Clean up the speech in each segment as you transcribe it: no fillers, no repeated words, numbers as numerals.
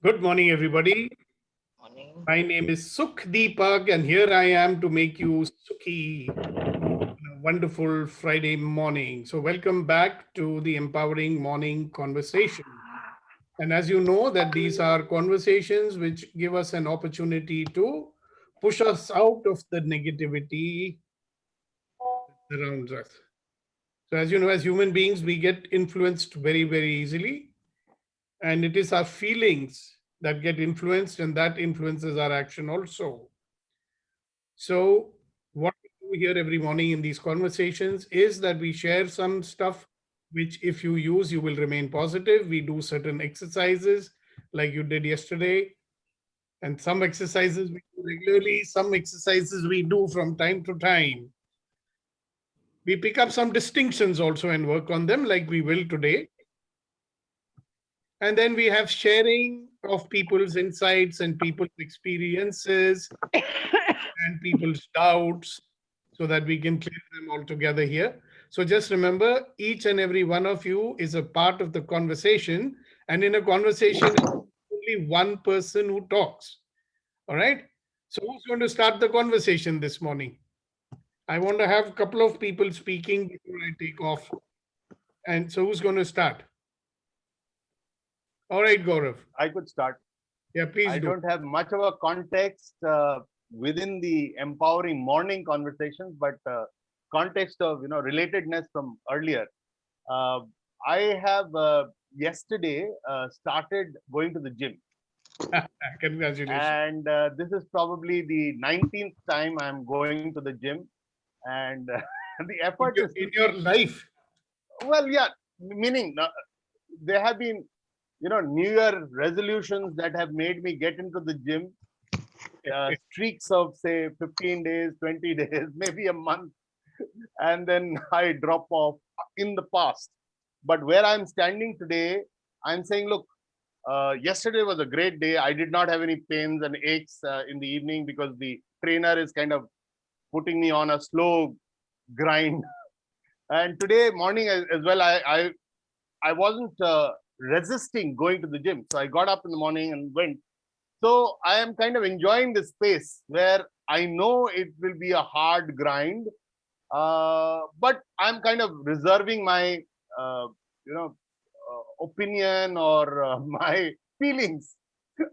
Good morning, everybody. Morning. My name is Sukh Deepak, and here I am to make you Sukhi on a wonderful Friday morning. So, welcome back to the Empowering Morning Conversation. And as you know, that these are conversations which give us an opportunity to push us out of the negativity that surrounds us. So, as you know, as human beings, we get influenced very, very easily, and it is our feelings that get influenced, and that influences our action also. So, what we do here every morning in these conversations is that we share some stuff which, if you use, you will remain positive. We do certain exercises like you did yesterday, and some exercises we do regularly, some exercises we do from time to time. We pick up some distinctions also and work on them, like we will today. And then we have sharing of people's insights and people's experiences and people's doubts so that we can clear them all together here. So just remember, each and every one of you is a part of the conversation. And in a conversation, only one person who talks. All right. So who's going to start the conversation this morning? I want to have a couple of people speaking before I take off. And so who's going to start? All right, Gaurav. I could start. Yeah, please I do. don't have much of a context within the empowering morning conversations, but context of relatedness from earlier. Uh, I have yesterday started going to the gym, Congratulations. and this is probably the 19th time I'm going to the gym, and the effort is In your life. well, yeah, meaning there have been New Year resolutions that have made me get into the gym, streaks of say 15 days, 20 days, maybe a month, and then I drop off in the past. But where I'm standing today, I'm saying, look, yesterday was a great day. I did not have any pains and aches in the evening because the trainer is kind of putting me on a slow grind. And today morning as well, I wasn't resisting going to the gym. So I got up in the morning and went. So I am kind of enjoying this space where I know it will be a hard grind, but I'm kind of reserving my, you know, opinion or my feelings.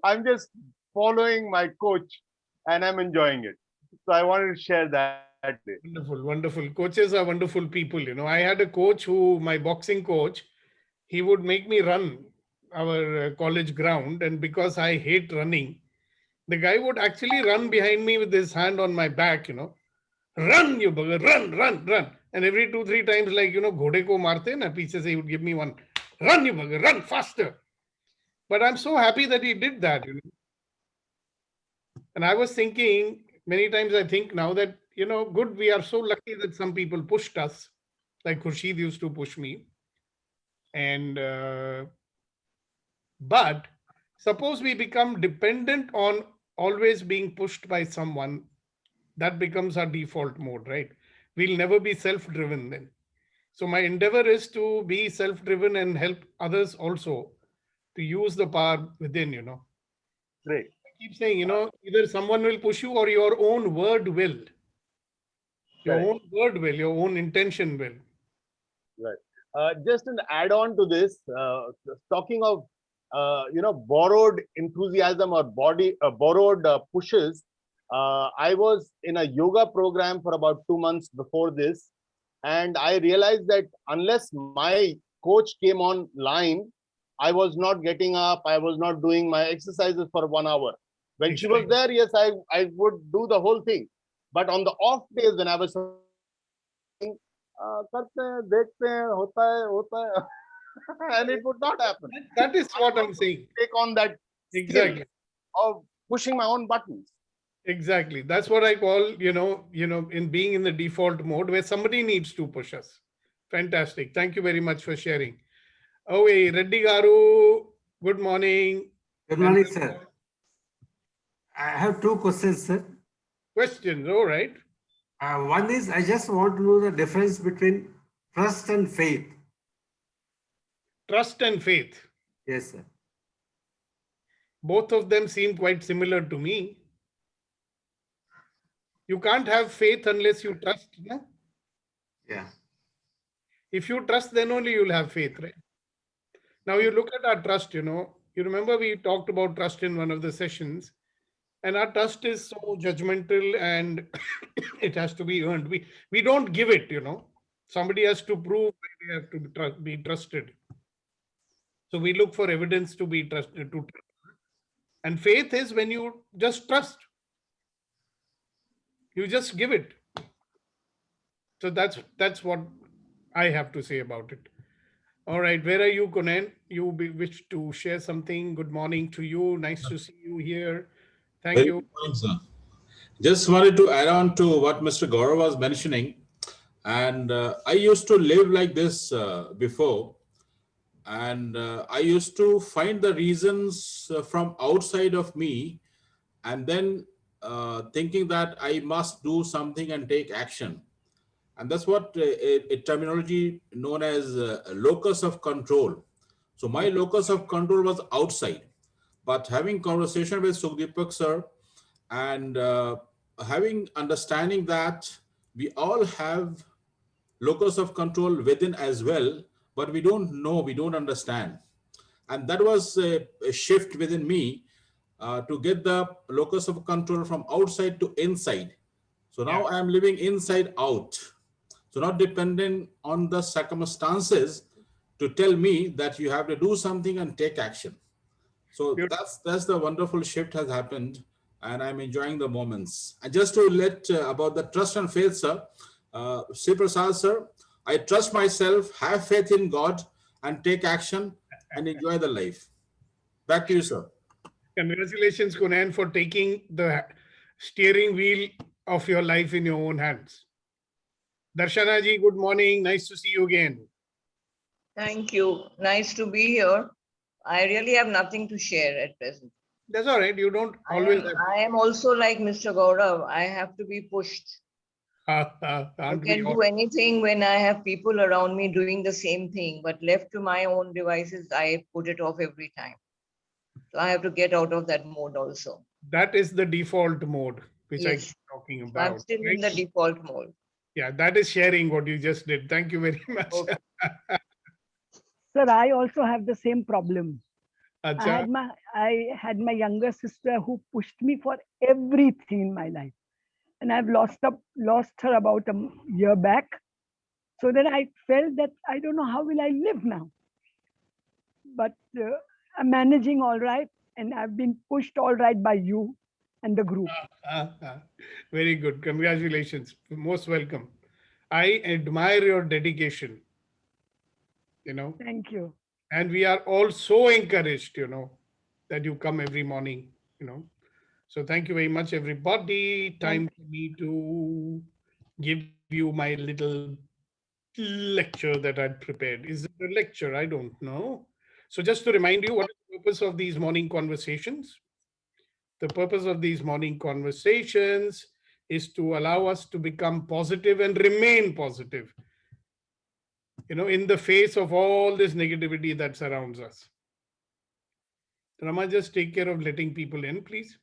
I'm just following my coach and I'm enjoying it. So I wanted to share that today. Wonderful, wonderful. Coaches are wonderful people. I had a coach who, my boxing coach, he would make me run our college ground. And because I hate running, the guy would actually run behind me with his hand on my back. Run, you bugger, run, run, run. And every two, three times, like, घोड़े को मारते हैं ना पीछे से, he would give me one. Run, you bugger, run faster. But I'm so happy that he did that. And I was thinking, many times I think now that, good, we are so lucky that some people pushed us, like Khurshid used to push me. And, but suppose we become dependent on always being pushed by someone, that becomes our default mode, right? We'll never be self driven then. So, my endeavor is to be self driven and help others also to use the power within. Great. Keep saying, either someone will push you or your own word will. Your Correct. own word will, your own intention will. Right. Just an add-on to this, talking of borrowed enthusiasm or borrowed pushes. I was in a yoga program for about 2 months before this, and I realized that unless my coach came online, I was not getting up. I was not doing my exercises for 1 hour. When she was Exactly. there, yes, I would do the whole thing. But on the off days when I was करते हैं देखते हैं होता है and it would not happen. That is I what I'm want to saying. take on that skill Exactly. of pushing my own buttons. Exactly. That's what I call, in being in the default mode where somebody needs to push us. Fantastic. Thank you very much for sharing. Oh, hey, Reddy Garu, good morning. Good And morning, sir. I have two questions, sir. questions. All right. One is I just want to know the difference between trust and faith. Trust and faith. Yes, sir. Both of them seem quite similar to me. You can't have faith unless you trust. No? Yeah. If you trust, then only you'll have faith, right? Now you look at our trust, you remember we talked about trust in one of the sessions, and our trust is so judgmental and it has to be earned. We don't give it, Somebody has to prove they have to be trusted. So we look for evidence to be trusted. And faith is when you just trust. You just give it. So that's what I have to say about it. All right, where are you, Conan? You wish to share something? Good morning to you. Nice to see you here. Thank Very you. good point, sir. Just wanted to add on to what Mr. Gaurav was mentioning. And I used to live like this before. And I used to find the reasons from outside of me and then thinking that I must do something and take action. And that's what a terminology known as locus of control. So my locus of control was outside. But having conversation with Sukhdeepak sir and having understanding that we all have locus of control within as well, but we don't know, we don't understand. And that was a shift within me to get the locus of control from outside to inside. So Yeah. now I am living inside out. So not dependent on the circumstances to tell me that you have to do something and take action. So Beautiful. that's the wonderful shift has happened, and I'm enjoying the moments. And just to let about the trust and faith, sir, Sri Prasad, sir, I trust myself, have faith in God, and take action and enjoy the life. Back to you, sir. Congratulations, Conan, for taking the steering wheel of your life in your own hands. Darshana ji, good morning. Nice to see you again. Thank you. Nice to be here. I really have nothing to share at present. That's all right. You don't I always I am also like Mr. Gaurav. I have to be pushed. have. I Aren't we can all? do anything when I have people around me doing the same thing, but left to my own devices, I put it off every time. So I have to get out of that mode also. That is the default mode, which I Yes. keep talking So I'm about. still in the right? default mode. Yeah, that is sharing what you just did. Thank you very much. Okay. Sir, I also have the same problem. Acha. I had my younger sister who pushed me for everything in my life, and I've lost her about a year back. So then I felt that I don't know how will I live now. But I'm managing all right, and I've been pushed all right by you and the group. Very good. Congratulations. Most welcome. I admire your dedication, Thank you. and we are all so encouraged, that you come every morning, So thank you very much, everybody. Time for me to give you my little lecture that I'd prepared. Is it a lecture? I don't know. So just to remind you, what is the purpose of these morning conversations? The purpose of these morning conversations is to allow us to become positive and remain positive, in the face of all this negativity that surrounds us. Rama, just take care of letting people in, please.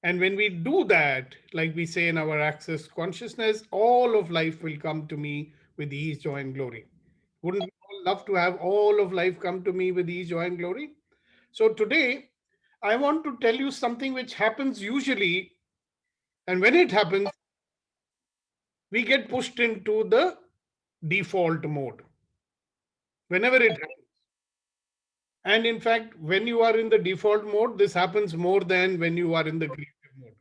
And when we do that, like we say in our access consciousness, all of life will come to me with ease, joy, and glory. Wouldn't we all love to have all of life come to me with ease, joy, and glory? So today, I want to tell you something which happens usually, and when it happens, we get pushed into the default mode whenever it happens. And in fact, when you are in the default mode, this happens more than when you are in the creative mode.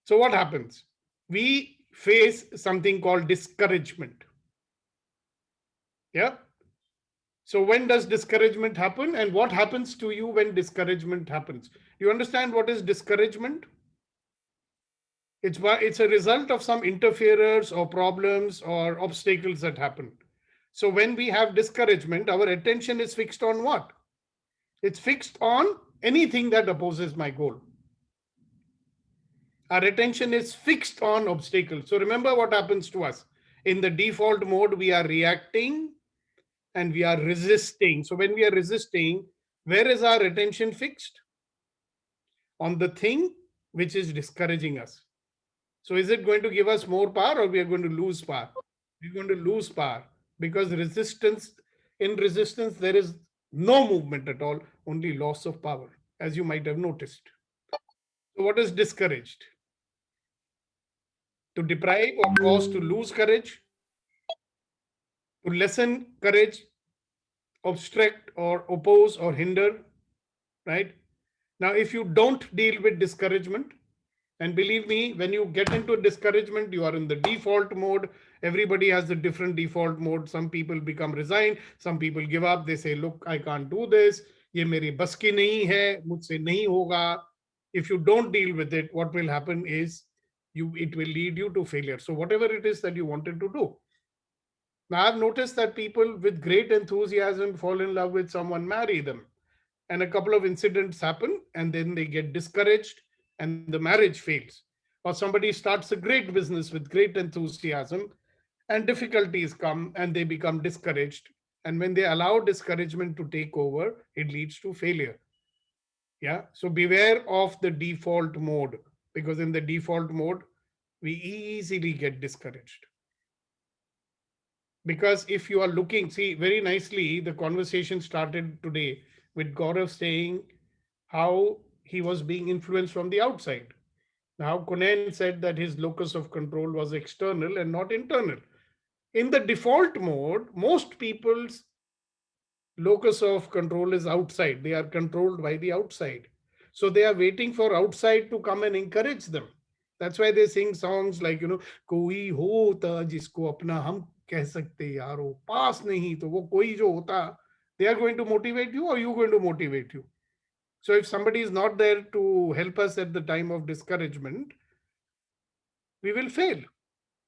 So what happens? We face something called discouragement. Yeah. So when does discouragement happen, and what happens to you when discouragement happens? You understand what is discouragement? It's a result of some interferers or problems or obstacles that happen. So when we have discouragement, our attention is fixed on what? It's fixed on anything that opposes my goal. Our attention is fixed on obstacles. So remember what happens to us. In the default mode, we are reacting and we are resisting. So when we are resisting, where is our attention fixed? On the thing which is discouraging us. So is it going to give us more power, or we are going to lose power? We're going to lose power, because in resistance, there is no movement at all, only loss of power, as you might have noticed. So what is discouraged? To deprive or cause to lose courage, to lessen courage, obstruct or oppose or hinder, right? Now, if you don't deal with discouragement, and believe me, when you get into discouragement, you are in the default mode. Everybody has a different default mode. Some people become resigned. Some people give up. They say, look, I can't do this. ये मेरी बस की नहीं है, मुझसे नहीं होगा. If you don't deal with it, what will happen is it will lead you to failure. So whatever it is that you wanted to do. Now, I've noticed that people with great enthusiasm fall in love with someone, marry them. And a couple of incidents happen, and then they get discouraged and the marriage fails. Or somebody starts a great business with great enthusiasm, and difficulties come and they become discouraged. And when they allow discouragement to take over, it leads to failure. Yeah. So beware of the default mode, because in the default mode, we easily get discouraged. Because if you are looking, see, very nicely, the conversation started today with Gaurav saying how he was being influenced from the outside. Now, Kunen said that his locus of control was external and not internal. In the default mode, most people's locus of control is outside. They are controlled by the outside. So they are waiting for outside to come and encourage them. That's why they sing songs like, कोई होता जिसको अपना हम कह सकते यारो, पास नहीं तो वो कोई जो होता, they are going to motivate you, or you going to motivate you. So if somebody is not there to help us at the time of discouragement, we will fail.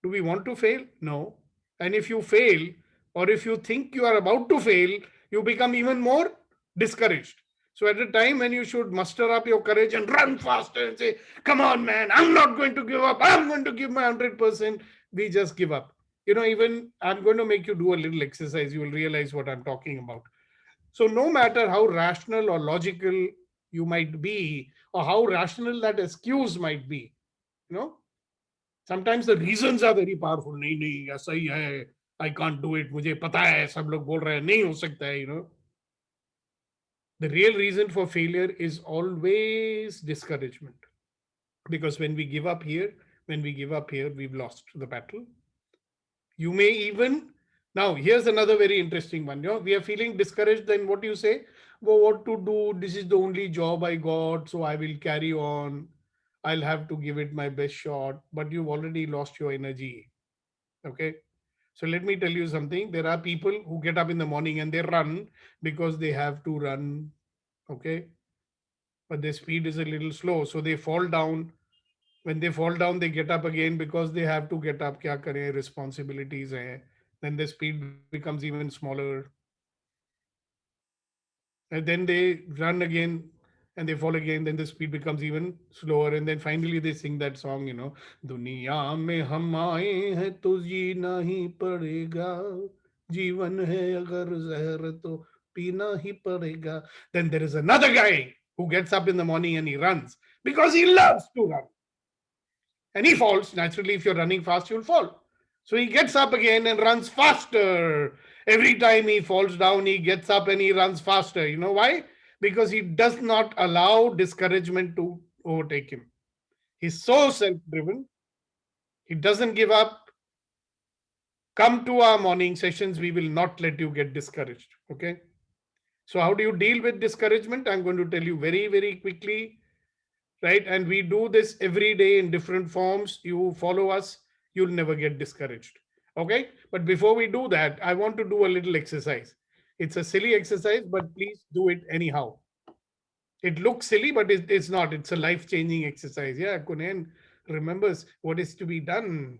Do we want to fail? No. And if you fail, or if you think you are about to fail, you become even more discouraged. So at a time when you should muster up your courage and run faster and say, come on, man, I'm not going to give up. I'm going to give my 100%. We just give up. Even I'm going to make you do a little exercise. You will realize what I'm talking about. So no matter how rational or logical you might be, or how rational that excuse might be, sometimes the reasons are very powerful. नहीं, ऐसा ही है, I can't do it, मुझे पता है, सब लोग बोल रहे हैं, नहीं हो सकता है, The real reason for failure is always discouragement. Because when we give up here, we've lost the battle. You may even, now here's another very interesting one. We are feeling discouraged, then what do you say? Well, what to do? This is the only job I got, so I will carry on. I'll have to give it my best shot, but you've already lost your energy. Okay. So let me tell you something. There are people who get up in the morning and they run because they have to run. Okay. But their speed is a little slow. So they fall down. When they fall down, they get up again because they have to get up. Kya kare, responsibilities hai. Then the speed becomes even smaller. And then they run again and they fall again. Then the speed becomes even slower. And then finally they sing that song, Duniya mein hum aaye hain to jeena hi padega. Jeevan hai agar zahar to peena hi padega. Then there is another guy who gets up in the morning and he runs because he loves to run. And he falls. Naturally, if you're running fast, you'll fall. So he gets up again and runs faster. Every time he falls down, he gets up and he runs faster. You know why? Because he does not allow discouragement to overtake him. He's so self-driven. He doesn't give up. Come to our morning sessions. We will not let you get discouraged. Okay. So how do you deal with discouragement? I'm going to tell you very, very quickly. Right. And we do this every day in different forms. You follow us, you'll never get discouraged. Okay. But before we do that, I want to do a little exercise. It's a silly exercise, but please do it anyhow. It looks silly, but it's not. It's a life-changing exercise. Yeah, Kunen remembers what is to be done.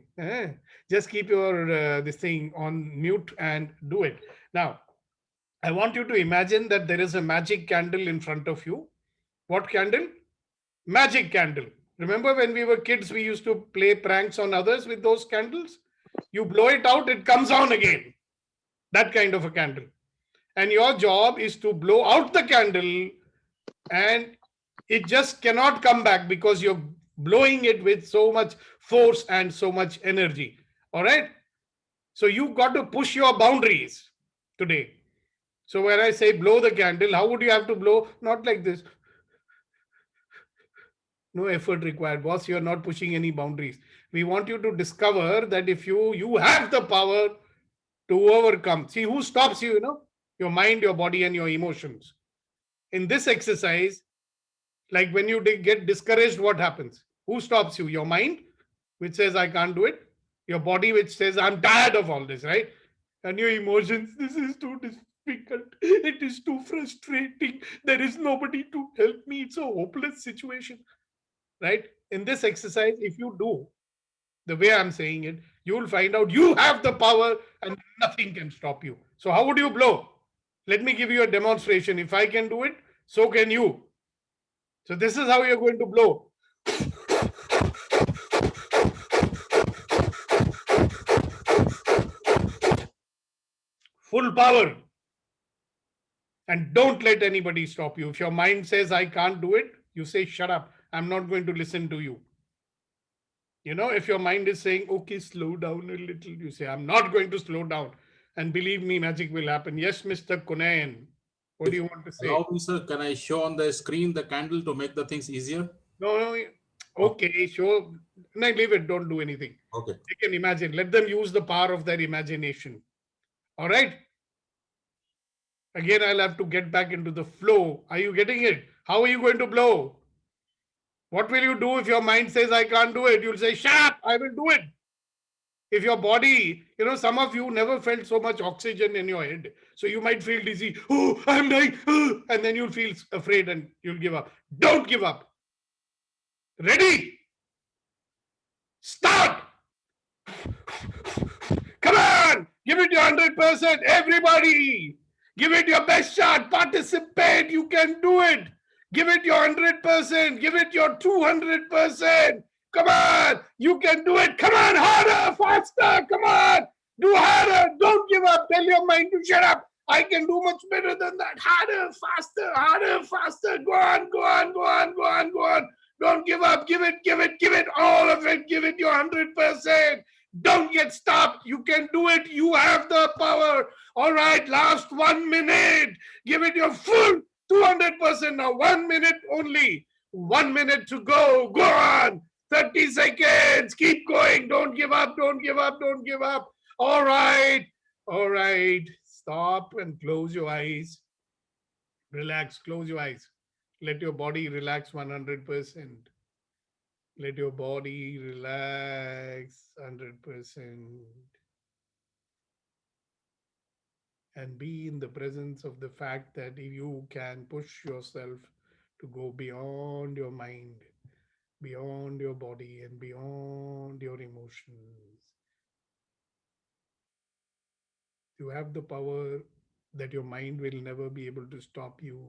Just keep your this thing on mute and do it. Now, I want you to imagine that there is a magic candle in front of you. What candle? Magic candle. Remember when we were kids, we used to play pranks on others with those candles? You blow it out, it comes on again. that kind of a candle. And your job is to blow out the candle, and it just cannot come back because you're blowing it with so much force and so much energy. All right. So you got to push your boundaries today. So when I say blow the candle, how would you have to blow? Not like this. No effort required, boss. You're not pushing any boundaries. We want you to discover that if you have the power to overcome. See, who stops you, your mind, your body, and your emotions. In this exercise, like when you get discouraged, what happens? Who stops you? Your mind, which says, I can't do it. Your body, which says, I'm tired of all this, right? And your emotions, this is too difficult. It is too frustrating. There is nobody to help me. It's a hopeless situation, right? In this exercise, if you do the way I'm saying it, you will find out you have the power and nothing can stop you. So how would you blow? Let me give you a demonstration. If I can do it, so can you. So this is how you're going to blow. Full power. And don't let anybody stop you. If your mind says, I can't do it, you say, shut up. I'm not going to listen to you. If your mind is saying, okay, slow down a little, you say, I'm not going to slow down. And believe me, magic will happen. Yes, Mr. Kunayan. What do you want to say? Allow me, sir. Can I show on the screen the candle to make the things easier? No. Okay, show. No, leave it. Don't do anything. Okay. They can imagine. Let them use the power of their imagination. All right. Again, I'll have to get back into the flow. Are you getting it? How are you going to blow? What will you do if your mind says, I can't do it? You'll say, shut up, I will do it. If your body, some of you never felt so much oxygen in your head. So you might feel dizzy. Oh, I'm dying. Oh, and then you'll feel afraid and you'll give up. Don't give up. Ready? Start. Come on. Give it your 100%. Everybody. Give it your best shot. Participate. You can do it. Give it your 100%. Give it your 200%. Come on. You can do it. Come on. Harder. Faster. Come on. Do harder. Don't give up. Tell your mind to shut up. I can do much better than that. Harder. Faster. Harder. Faster. Go on. Go on. Go on. Go on. Go on. Don't give up. Give it. Give it. Give it. All of it. Give it your 100%. Don't get stopped. You can do it. You have the power. All right. Last 1 minute. Give it your full 200% now. 1 minute only. 1 minute to go. Go on. 30 seconds. Keep going. Don't give up. Don't give up. Don't give up. All right. All right. Stop and close your eyes. Relax. Close your eyes. Let your body relax 100%. Let your body relax 100%. And be in the presence of the fact that you can push yourself to go beyond your mind, beyond your body, and beyond your emotions. You have the power that your mind will never be able to stop you.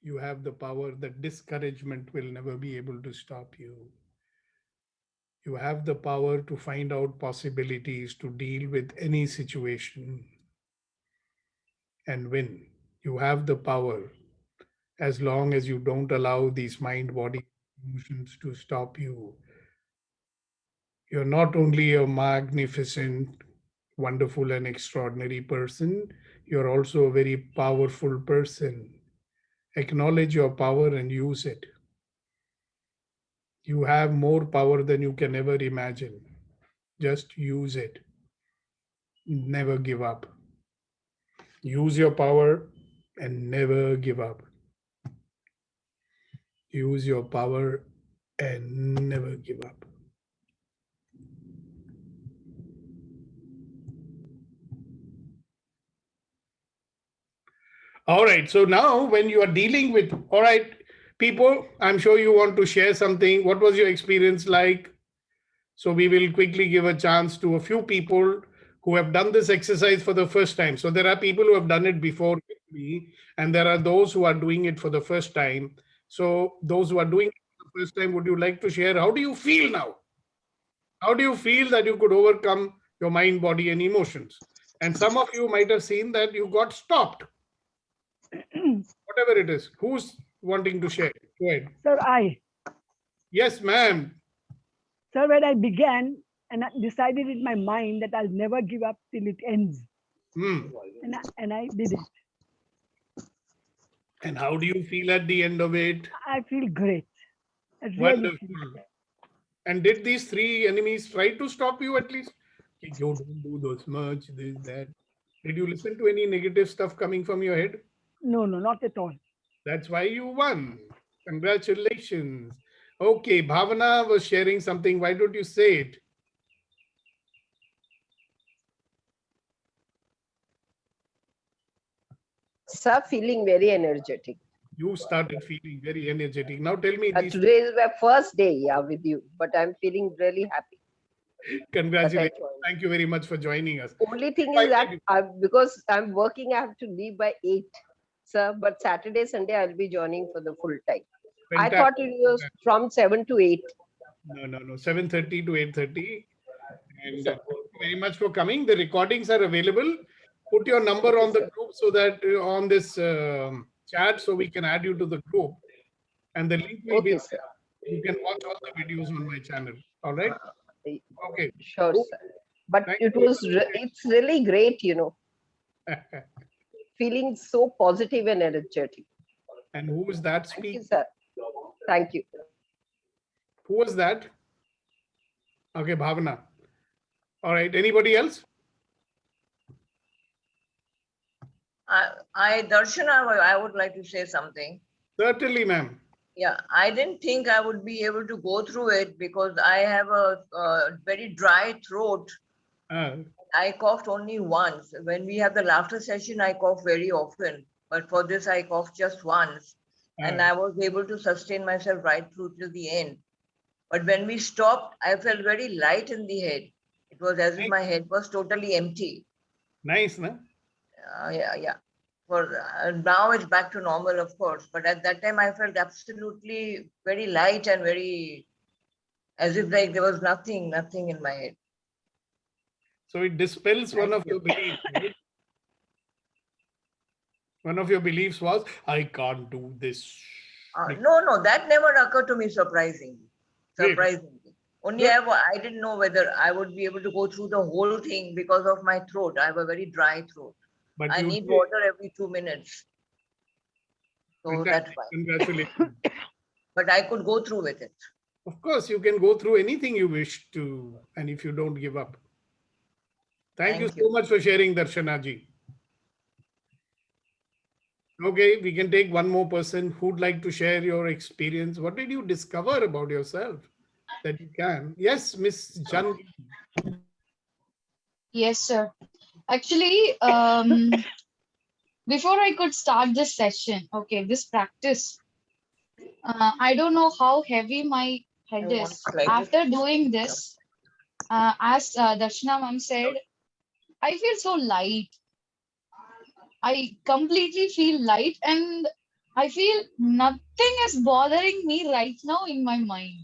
You have the power that discouragement will never be able to stop you. You have the power to find out possibilities to deal with any situation and win. You have the power as long as you don't allow these mind, body, emotions to stop you. You're not only a magnificent, wonderful, and extraordinary person, you're also a very powerful person. Acknowledge your power and use it. You have more power than you can ever imagine. Just use it. Never give up. Use your power and never give up. Use your power and never give up. All right. So now when you are dealing with, all right, people, I'm sure you want to share something. What was your experience like? So we will quickly give a chance to a few people who have done this exercise for the first time. So there are people who have done it before me, and there are those who are doing it for the first time. So those who are doing it for the first time, would you like to share? How do you feel now? How do you feel that you could overcome your mind, body, and emotions? And some of you might have seen that you got stopped. Whatever it is. Who's wanting to share? Go ahead. Sir, Yes, ma'am. sir, when I began and I decided in my mind that I'll never give up till it ends. Hmm. And I did it. And how do you feel at the end of it? I feel great. I really Wonderful. feel great. And did these three enemies try to stop you at least? You don't do those much, this, that. Did you listen to any negative stuff coming from your head? No, not at all. That's why you won. Congratulations. Okay, Bhavana was sharing something. Why don't you say it? Sir, feeling very energetic. You started feeling very energetic. Now tell me these. Today is my first day, yeah, with you, but I'm feeling really happy. Congratulations. joined. Thank you very much for joining us. Only thing Why is that did because I'm working, I have to leave by 8, sir. But Saturday, Sunday, I'll be joining for the full time. I Fantastic. thought it was from 7 to 8. No. 7:30 to 8:30. And thank you very much for coming. The recordings are available. Put your number on the group so that on this chat so we can add you to the group. And the link will be Okay, sir. there. You can watch all the videos on my channel. All right. Okay. Sure, sir. But Thank it you. was, it's really great, feeling so positive and energetic. And who is that Thank you, speaking? sir. Thank you. Who was that? Okay, Bhavana. All right. Anybody else? Darshana, I would like to say something. Certainly, ma'am. Yeah, I didn't think I would be able to go through it because I have a very dry throat. I coughed only once. When we have the laughter session, I cough very often. But for this, I coughed just once. And I was able to sustain myself right through till the end. But when we stopped, I felt very light in the head. It was as if my head was totally empty. Nice, no? Yeah. For now it's back to normal, of course. But at that time, I felt absolutely very light and very as if like there was nothing in my head. So it dispels one of your beliefs. Right? One of your beliefs was, I can't do this. No, that never occurred to me, surprisingly. Great. Only I didn't know whether I would be able to go through the whole thing because of my throat. I have a very dry throat. But I you need did. water every 2 minutes. So Fantastic. that's why. Congratulations. But I could go through with it. Of course, you can go through anything you wish to, and if you don't give up. Thank you so much for sharing, Darshana ji. Okay, we can take one more person who'd like to share your experience. What did you discover about yourself that you can? Yes, Miss Jan. Yes, sir. Actually, before I could start this session, okay, this practice, I don't know how heavy my head is. After doing this, as Darshana ma'am said, I feel so light. I completely feel light and I feel nothing is bothering me right now in my mind.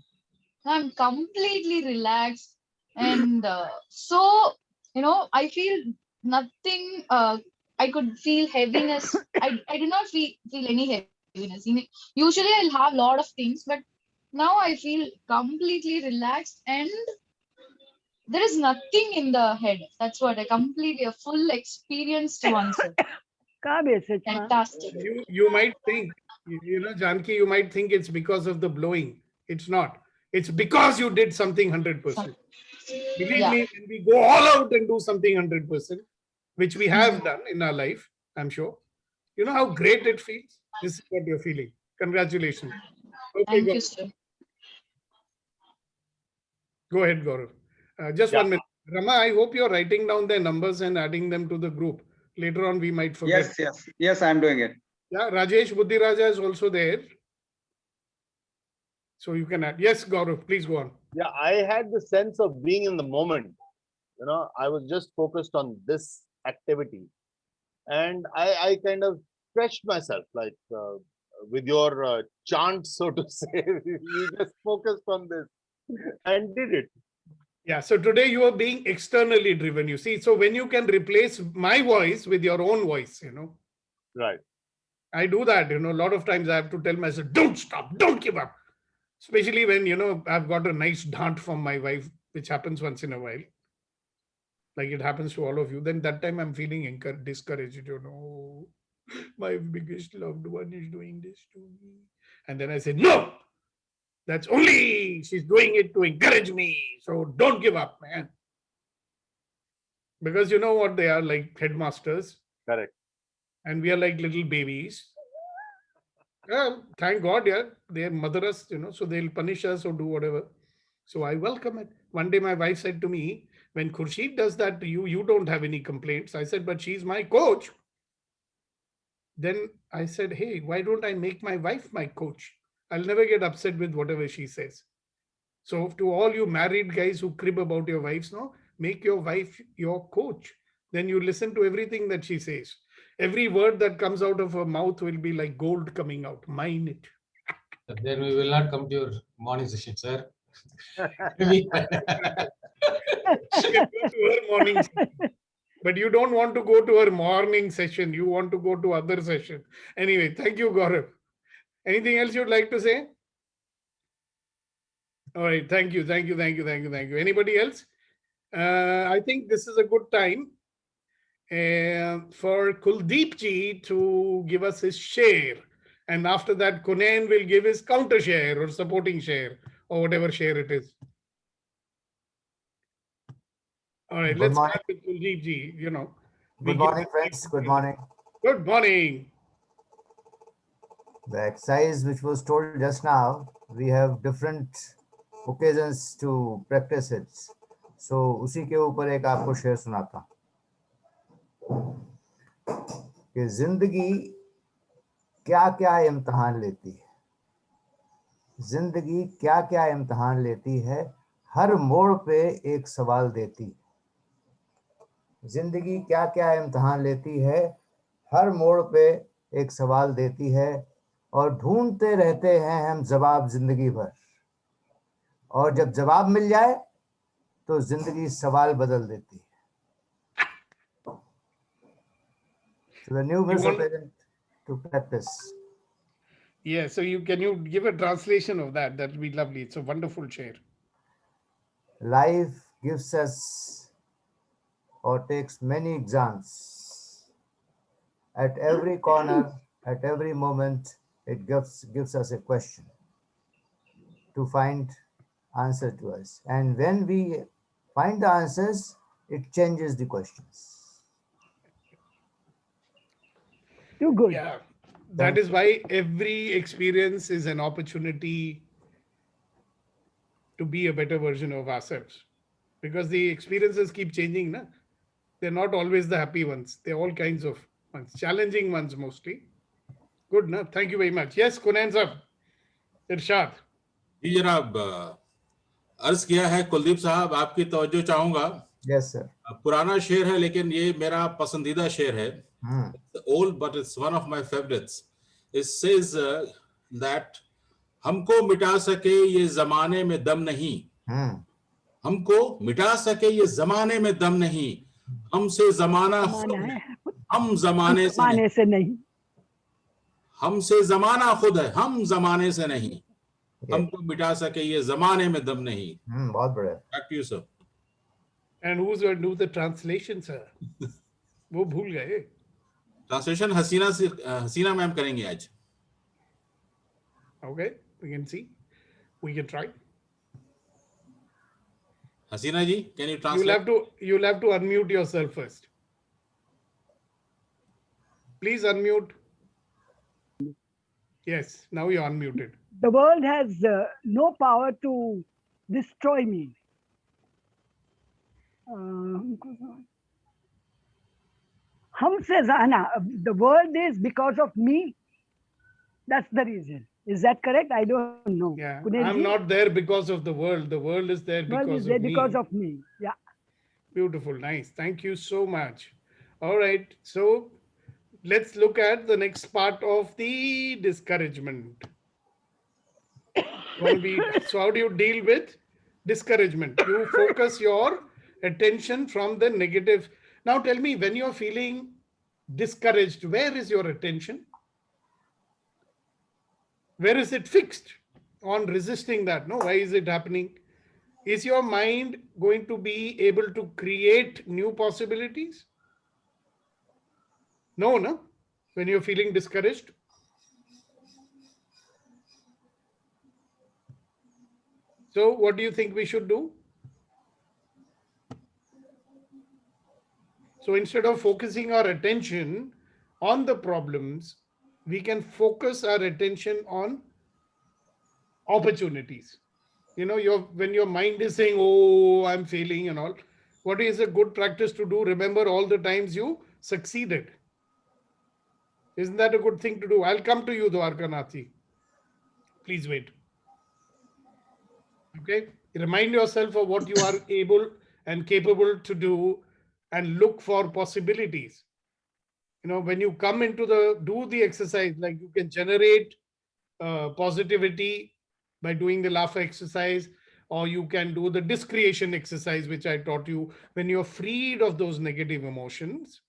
I'm completely relaxed and so, I feel nothing. I could feel heaviness. I do not feel any heaviness. Usually I'll have a lot of things, but now I feel completely relaxed and there is nothing in the head. That's what I completely a full experienced one, sir. Fantastic. You might think, Janki, you might think it's because of the blowing. It's not. It's because you did something 100%. Believe me, when we go all out and do something 100%, which we have done in our life, I'm sure. You know how great it feels? This is what you're feeling. Congratulations. Okay, Thank you, sir. Go ahead, Gaurav. Just 1 minute. Rama, I hope you're writing down their numbers and adding them to the group. Later on, we might forget. Yes, I'm doing it. Yeah, Rajesh Buddhiraja is also there. So you can add. Yes, Gaurav, please go on. Yeah, I had the sense of being in the moment. I was just focused on this activity. And I kind of stretched myself, like with your chant, so to say. We just focused on this and did it. Yeah, so today you are being externally driven, you see. So when you can replace my voice with your own voice, Right. I do that, a lot of times I have to tell myself, don't stop, don't give up. Especially when, I've got a nice dant from my wife, which happens once in a while. Like it happens to all of you. Then that time I'm feeling discouraged, my biggest loved one is doing this to me. And then I say, no, that's only she's doing it to encourage me. So don't give up, man. Because you know what they are like headmasters. Correct. And we are like little babies. Yeah, thank God, yeah. They mother us, so they'll punish us or do whatever. So I welcome it. One day my wife said to me, when Khurshid does that to you, you don't have any complaints. I said, but she's my coach. Then I said, hey, why don't I make my wife my coach? I'll never get upset with whatever she says. So to all you married guys who crib about your wives, make your wife your coach. Then you listen to everything that she says. Every word that comes out of her mouth will be like gold coming out. Mine it. Then we will not come to your morning session, sir. To her morning session. But you don't want to go to her morning session. You want to go to other session. Anyway, thank you, Gaurav. Anything else you'd like to say? All right. Thank you. Anybody else? I think this is a good time for Kuldeep ji to give us his share. And after that, Kunain will give his counter share or supporting share or whatever share it is. All right, let's start with Kuldeep ji. Good morning, friends. Good morning. Good morning. The exercise which was told just now, we have different occasions to practice it. So, उसी के ऊपर एक आपको share सुनाता कि जिंदगी क्या-क्या इम्तिहान लेती है. जिंदगी क्या-क्या इम्तिहान लेती है, हर मोड़ पे एक सवाल देती है. जिंदगी क्या-क्या इम्तिहान लेती है, हर मोड़ पे एक सवाल देती है और ढूंढते रहते हैं हम जवाब जिंदगी भर. और जब जवाब मिल जाए तो जिंदगी सवाल बदल देती है. So the new Mr. President to practice. Yeah, so can you give a translation of that? That would be lovely. It's a wonderful share. Life gives us or takes many exams. At every corner, at every moment, it gives us a question to find answer to us. And when we find the answers, it changes the questions. Too good. Yeah, that is why every experience is an opportunity to be a better version of ourselves. Because the experiences keep changing, na? They're not always the happy ones. They're all kinds of ones, challenging ones mostly. Good, na? Thank you very much. Yes, Kunain sir, Irshad. जी जनाब, अर्ज किया है कुलदीप साहब, आपकी तवज्जो चाहूंगा. Yes, sir. पुराना शेर है लेकिन ये मेरा पसंदीदा शेर है. It's old but it's one of my favorites. It says that हमको मिटा सके ये जमाने में दम नहीं. हमको मिटा सके ये जमाने में दम नहीं. हमसे जमाना खुद है, हम जमाने से नहीं. हमसे जमाना खुद है, हम जमाने से नहीं. हमको मिटा सके ये जमाने में दम नहीं. बहुत बढ़िया. Back to you, sir. And who's going to do the translation, sir? वो भूल गए. Translation हसीना मैम करेंगे आज. Okay, we can see. We can try. Hasina ji, can you translate? You'll have to unmute yourself first. Please unmute. Yes, now you're unmuted. The world has no power to destroy me. Humse zana, the world is because of me. That's the reason. Is that correct? I don't know. Yeah, Kunail I'm ji? not there because of the world. The world is there World because is there of me. because of me. Yeah. Beautiful, nice. Thank you so much. All right, so let's look at the next part of the discouragement. So how do you deal with Discouragement. You focus your attention from the negative. Now tell me, when you're feeling discouraged, where is your attention? Where is it fixed? On resisting that? No, why is it happening? Is your mind going to be able to create new possibilities? No, no. When you're feeling discouraged. So what do you think we should do? So instead of focusing our attention on the problems, we can focus our attention on opportunities. You know, when your mind is saying, oh, I'm failing and all, what is a good practice to do? Remember all the times you succeeded. Isn't that a good thing to do? I'll come to you, Dwarkanathi. Please wait. Okay. Remind yourself of what you are able and capable to do and look for possibilities. You know, when you come into do the exercise, like you can generate positivity by doing the laughter exercise, or you can do the discretion exercise, which I taught you. When you're freed of those negative emotions,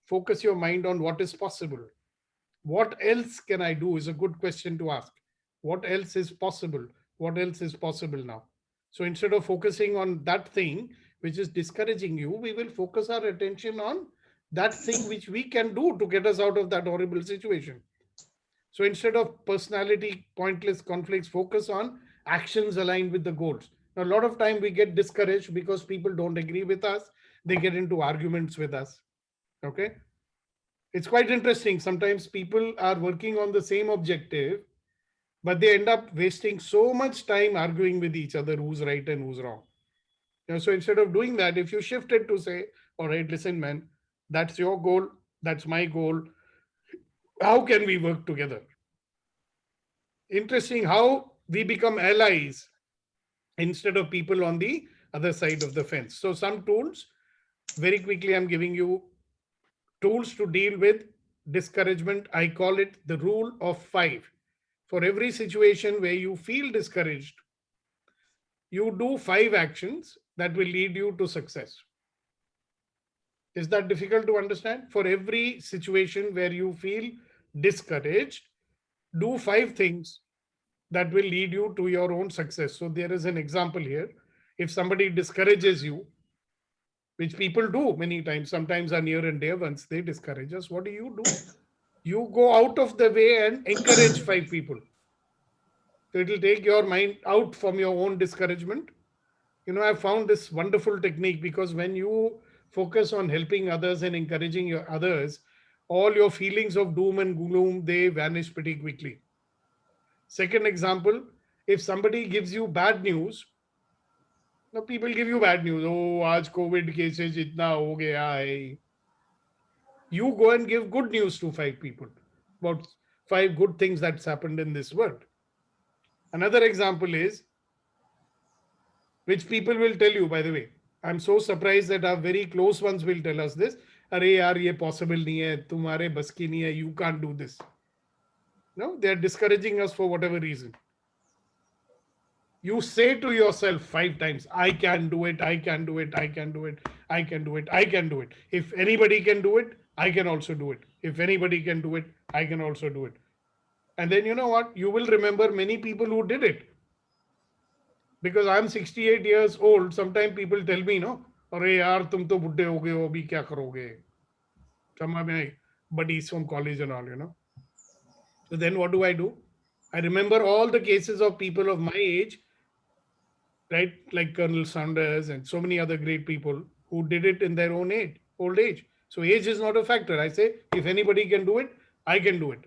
focus your mind on what is possible. What else can I do is a good question to ask. What else is possible? What else is possible now? So instead of focusing on that thing which is discouraging you, we will focus our attention on that thing which we can do to get us out of that horrible situation. So instead of personality, pointless conflicts, focus on actions aligned with the goals. Now, a lot of time we get discouraged because people don't agree with us. They get into arguments with us. Okay. It's quite interesting. Sometimes people are working on the same objective, but they end up wasting so much time arguing with each other who's right and who's wrong. You know, so instead of doing that, if you shift it to say, all right, listen, man, that's your goal. That's my goal. How can we work together? Interesting how we become allies instead of people on the other side of the fence. So some tools, very quickly, I'm giving you tools to deal with discouragement. I call it the rule of 5. For every situation where you feel discouraged, you do 5 actions that will lead you to success. Is that difficult to understand? For every situation where you feel discouraged, do 5 things that will lead you to your own success. So there is an example here. If somebody discourages you, which people do many times, sometimes are near and dear ones, they discourage us. What do? You go out of the way and encourage 5 people. So it will take your mind out from your own discouragement. You know, I found this wonderful technique because when you focus on helping others and encouraging your others, all your feelings of doom and gloom, they vanish pretty quickly. Second example, if somebody gives you bad news, now people give you bad news. Oh, aaj COVID cases itna ho gaya hai. You go and give good news to 5 people about 5 good things that's happened in this world. Another example is, which people will tell you, by the way. I'm so surprised that our very close ones will tell us this. Arey yaar, ye possible nahi hai, tumhare bas ki nahi hai, you can't do this. No, they're discouraging us for whatever reason. You say to yourself 5 times, I can do it, I can do it, I can do it, I can do it, I can do it. If anybody can do it, I can also do it. If anybody can do it, I can also do it. And then you know what? You will remember many people who did it. Because I'm 68 years old, sometimes people tell me, no, अरे यार तुम तो बुड्ढे हो गए हो अभी क्या करोगे? Some of my buddies from college and all, you know. So then what do? I remember all the cases of people of my age, right? Like Colonel Sanders and so many other great people who did it in their own old age. So age is not a factor. I say, if anybody can do it, I can do it.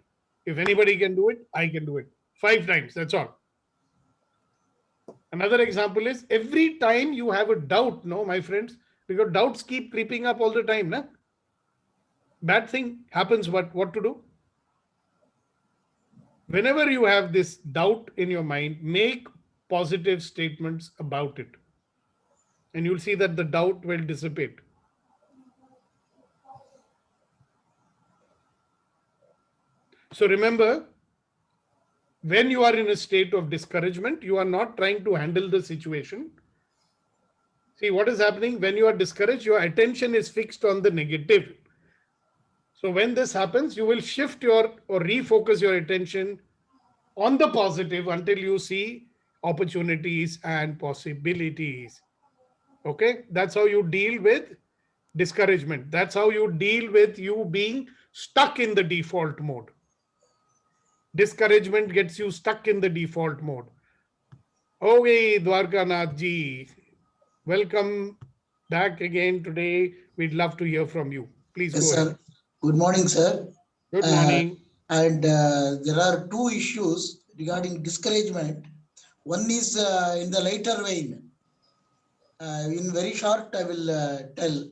If anybody can do it, I can do it. 5 times, that's all. Another example is every time you have a doubt, no, my friends, because doubts keep creeping up all the time. Na? Bad thing happens, what to do? Whenever you have this doubt in your mind, make positive statements about it. And you'll see that the doubt will dissipate. So remember, when you are in a state of discouragement, you are not trying to handle the situation. See what is happening when you are discouraged, your attention is fixed on the negative. So when this happens, you will shift your or refocus your attention on the positive until you see opportunities and possibilities. Okay, that's how you deal with discouragement. That's how you deal with you being stuck in the default mode. Discouragement gets you stuck in the default mode. Okay, Dwarkanath ji, welcome back again today. We'd love to hear from you. Please Yes, go ahead. sir. Good morning, sir. Good morning. And there are two issues regarding discouragement. One is in the later vein. In very short, I will tell.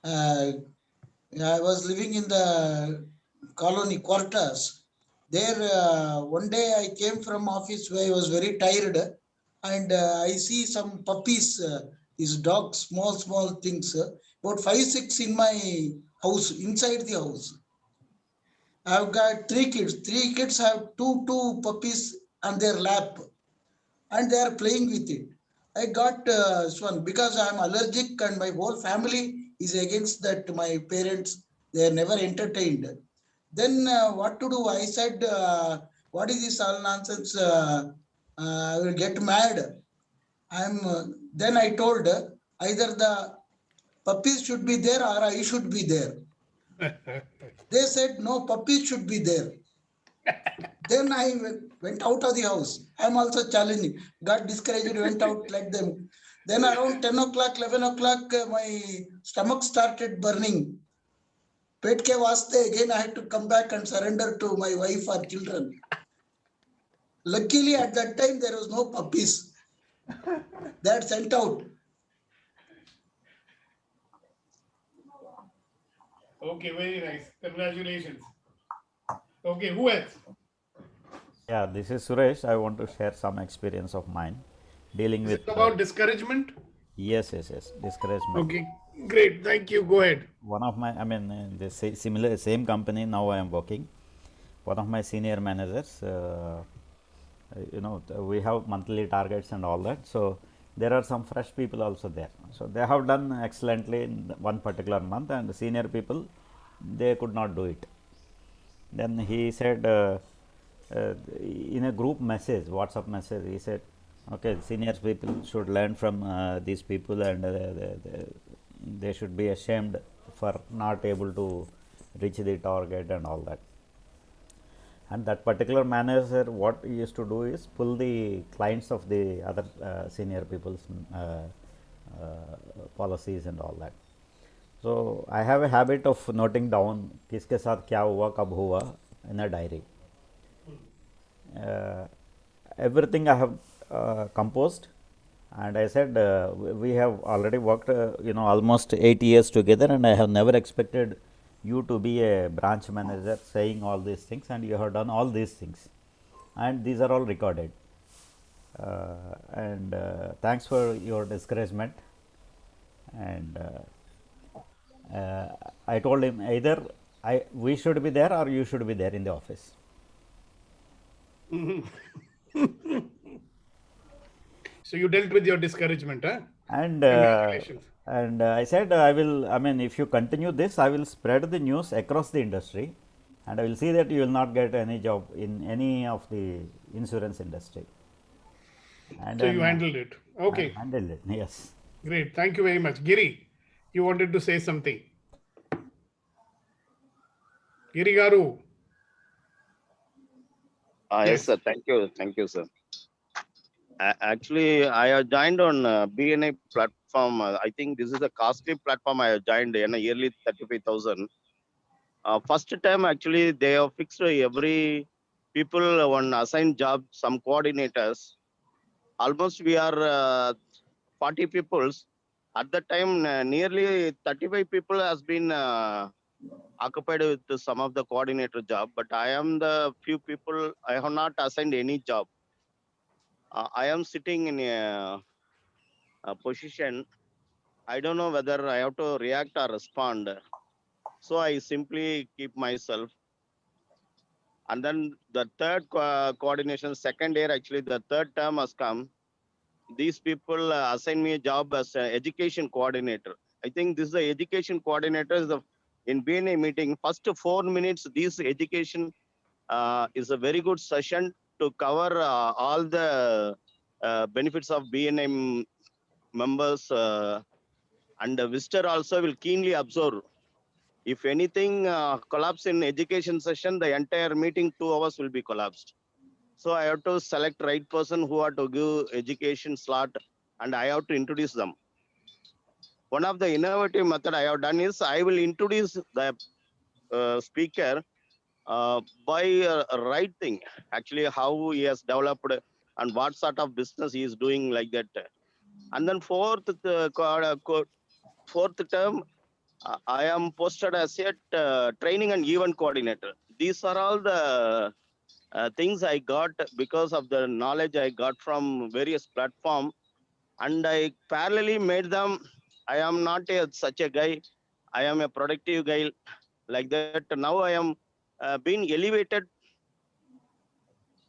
I was living in the colony quarters. There, one day I came from office where I was very tired, and I see some puppies, these dogs, small things, about 5-6 in my house, inside the house. I've got 3 kids. 3 kids have two puppies on their lap, and they are playing with it. I got one because I'm allergic and my whole family is against that. My parents, they are never entertained. Then what to do? I said, what is this all nonsense? I will get mad. Then I told either the puppies should be there or I should be there. They said, no, puppies should be there. Then I went out of the house. I'm also challenging. Got discouraged, went out like them. Then around 10 o'clock, 11 o'clock, my stomach started burning. Pet ke vaste, again I had to come back and surrender to my wife or children. Luckily, at that time, there was no puppies. They had sent out. Okay, very nice. Congratulations. Okay, who else? Yeah, this is Suresh. I want to share some experience of mine dealing Is with. it about discouragement? Yes, discouragement. Okay, great. Thank you. Go ahead. One of my, the same company now I am working. One of my senior managers, we have monthly targets and all that. So there are some fresh people also there. So they have done excellently in one particular month, and the senior people, they could not do it. Then he said, in a group message, WhatsApp message, he said, okay, senior people should learn from these people, and they should be ashamed for not able to reach the target and all that. And that particular manager, what he used to do is pull the clients of the other senior people's policies and all that. So I have a habit of noting down kiske saath kya hua, kab hua in a diary. Everything I have composed, and I said we have already worked almost 8 years together, and I have never expected you to be a branch manager saying all these things, and you have done all these things, and these are all recorded, and thanks for your discouragement. And I told him either we should be there or you should be there in the office. So you dealt with your discouragement, huh? And Congratulations. and I said, if you continue this, I will spread the news across the industry, and I will see that you will not get any job in any of the insurance industry. And so you handled it. Okay. I handled it, yes. Great. Thank you very much. Giri, you wanted to say something. Giri Garu. Yes, sir. Thank you, sir. Actually, I have joined on BNI platform. I think this is a costly platform. I have joined in a yearly 35,000. First time, actually, they have fixed every people on assigned job, some coordinators. Almost we are 40 peoples. At that time, nearly 35 people has been occupied with some of the coordinator job, but I am the few people, I have not assigned any job. I am sitting in a position. I don't know whether I have to react or respond. So I simply keep myself. And then the third coordination, second year, actually the third term has come. These people assign me a job as an education coordinator. I think this is the education coordinator in BNA meeting. First 4 minutes, this education is a very good session to cover all the benefits of BNA members, and the visitor also will keenly observe. If anything collapse in education session, the entire meeting 2 hours will be collapsed. So I have to select right person who are to give education slot, and I have to introduce them. One of the innovative method I have done is I will introduce the speaker by writing actually how he has developed and what sort of business he is doing like that. And then fourth term, I am posted as a training and event coordinator. These are all the things I got because of the knowledge I got from various platforms, and I parallelly made them. I am not such a guy. I am a productive guy like that. Now I am being elevated.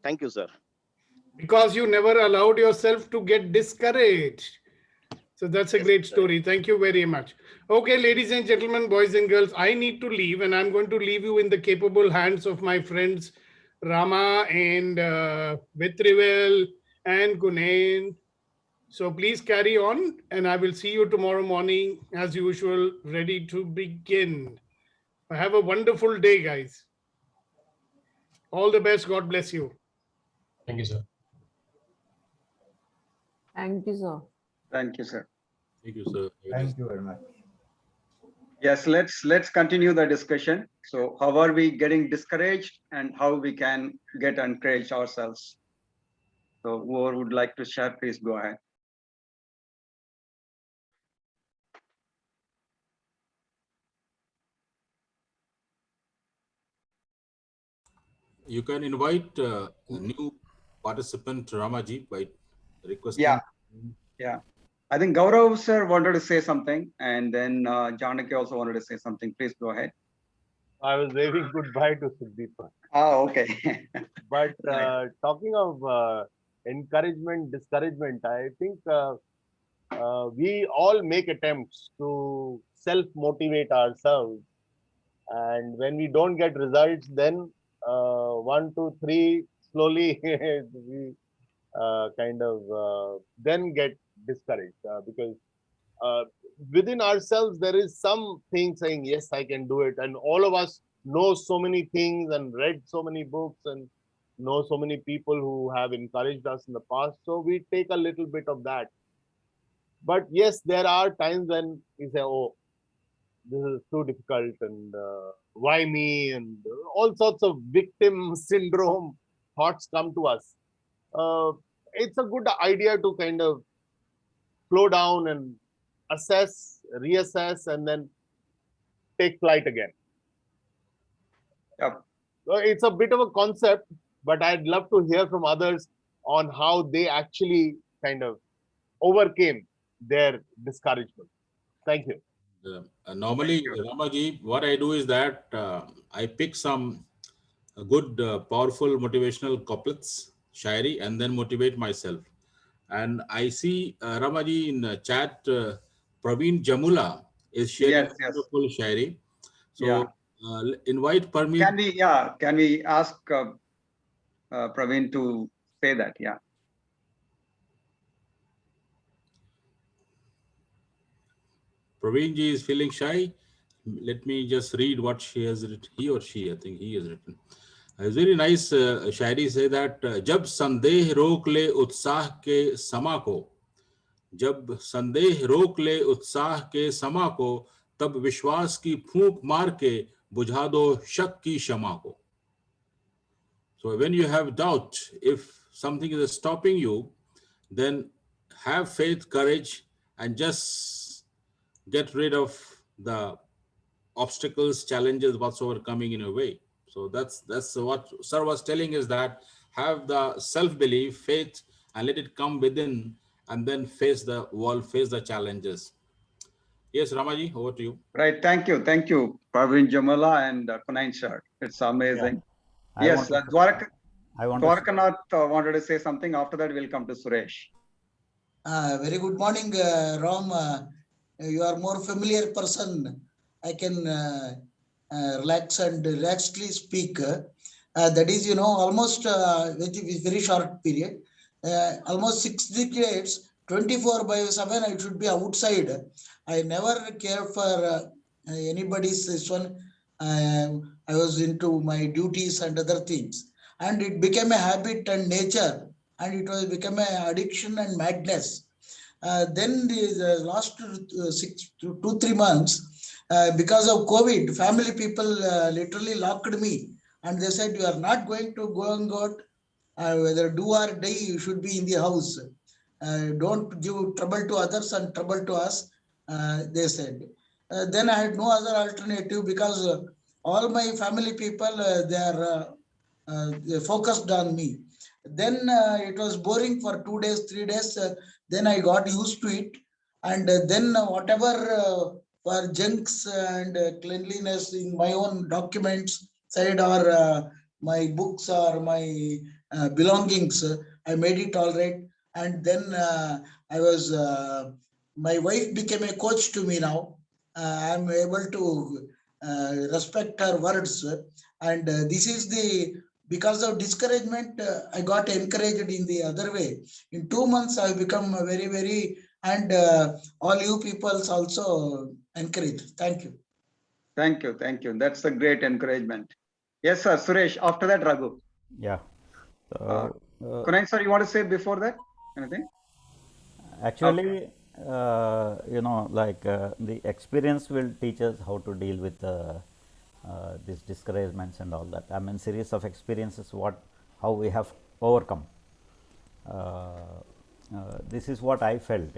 Thank you, sir. Because you never allowed yourself to get discouraged. So that's a great story. Thank you very much. Okay, ladies and gentlemen, boys and girls, I need to leave, and I'm going to leave you in the capable hands of my friends Rama and Vitrivel and Gunain. So please carry on, and I will see you tomorrow morning as usual, ready to begin. Have a wonderful day, guys. All the best. God bless you. Thank you, sir. Thank you, sir. Thank you, sir. Thank you, sir. Thank you very much. Yes, let's continue the discussion. So how are we getting discouraged and how we can get encouraged ourselves? So whoever would like to share, please go ahead. You can invite a new participant, Ramaji, by requesting. Yeah. I think Gaurav sir wanted to say something, and then Janaki also wanted to say something. Please go ahead. I was waving goodbye to Sudeepa. Oh, okay. But talking of encouragement, discouragement, I think we all make attempts to self-motivate ourselves. And when we don't get results, then 1, 2, 3, slowly we then get discouraged because within ourselves there is something saying, yes, I can do it. And all of us know so many things and read so many books and know so many people who have encouraged us in the past. So we take a little bit of that. But yes, there are times when we say, oh, this is too difficult, and why me, and all sorts of victim syndrome thoughts come to us. It's a good idea to kind of slow down and assess, reassess, and then take flight again. Yep. So it's a bit of a concept, but I'd love to hear from others on how they actually kind of overcame their discouragement. Thank you. Normally, Ramaji, what I do is that I pick some good, powerful motivational couplets, shairi, and then motivate myself. And I see Ramaji in the chat, Praveen Jamula is sharing beautiful shairi. So invite Praveen. Can we ask Praveen to say that? Yeah. Praveen ji is feeling shy. Let me just read what she has written. He or she, I think he has written. It's very nice. Shayari say that जब संदेह रोक ले उत्साह के समा को, जब संदेह रोक ले उत्साह के समा को, तब विश्वास की फूंक मार के बुझा दो शक की शमा को. So when you have doubt, if something is stopping you, then have faith, courage, and just get rid of the obstacles, challenges, whatsoever coming in your way. So that's what Sir was telling, is that have the self-belief, faith, and let it come within, and then face the world, face the challenges. Yes, Ramaji, over to you. Right. Thank you, Praveen Jamala and Kunain sir. It's amazing. Yes, I want to. Dwarkanath wanted to say something. After that, we'll come to Suresh. Very good morning, Ram. You are more familiar person. I can relax and relaxedly speak. That is, almost very short period. Almost 6 decades, 24/7, I should be outside. I never care for anybody's this one. I was into my duties and other things. And it became a habit and nature. And it was become an addiction and madness. Then the last 2-3 months, because of COVID, family people literally locked me, and they said, "You are not going to go and go out. Whether do or die, you should be in the house. Don't give trouble to others and trouble to us," they said. Then I had no other alternative, because all my family people, they focused on me. Then it was boring for 2 days, 3 days. Then I got used to it. And then whatever for junks and cleanliness in my own documents side, or my books or my belongings, I made it all right. And then my wife became a coach to me now. I'm able to respect her words. And this is because of discouragement, I got encouraged in the other way. In 2 months, I've become very, very, and all you peoples also encouraged. Thank you. Thank you. Thank you. That's a great encouragement. Yes, sir. Suresh, after that, Raghu. Yeah. Kunal, sir, you want to say before that anything? Actually, the experience will teach us how to deal with these discouragements and all that. I mean, series of experiences, how we have overcome. This is what I felt,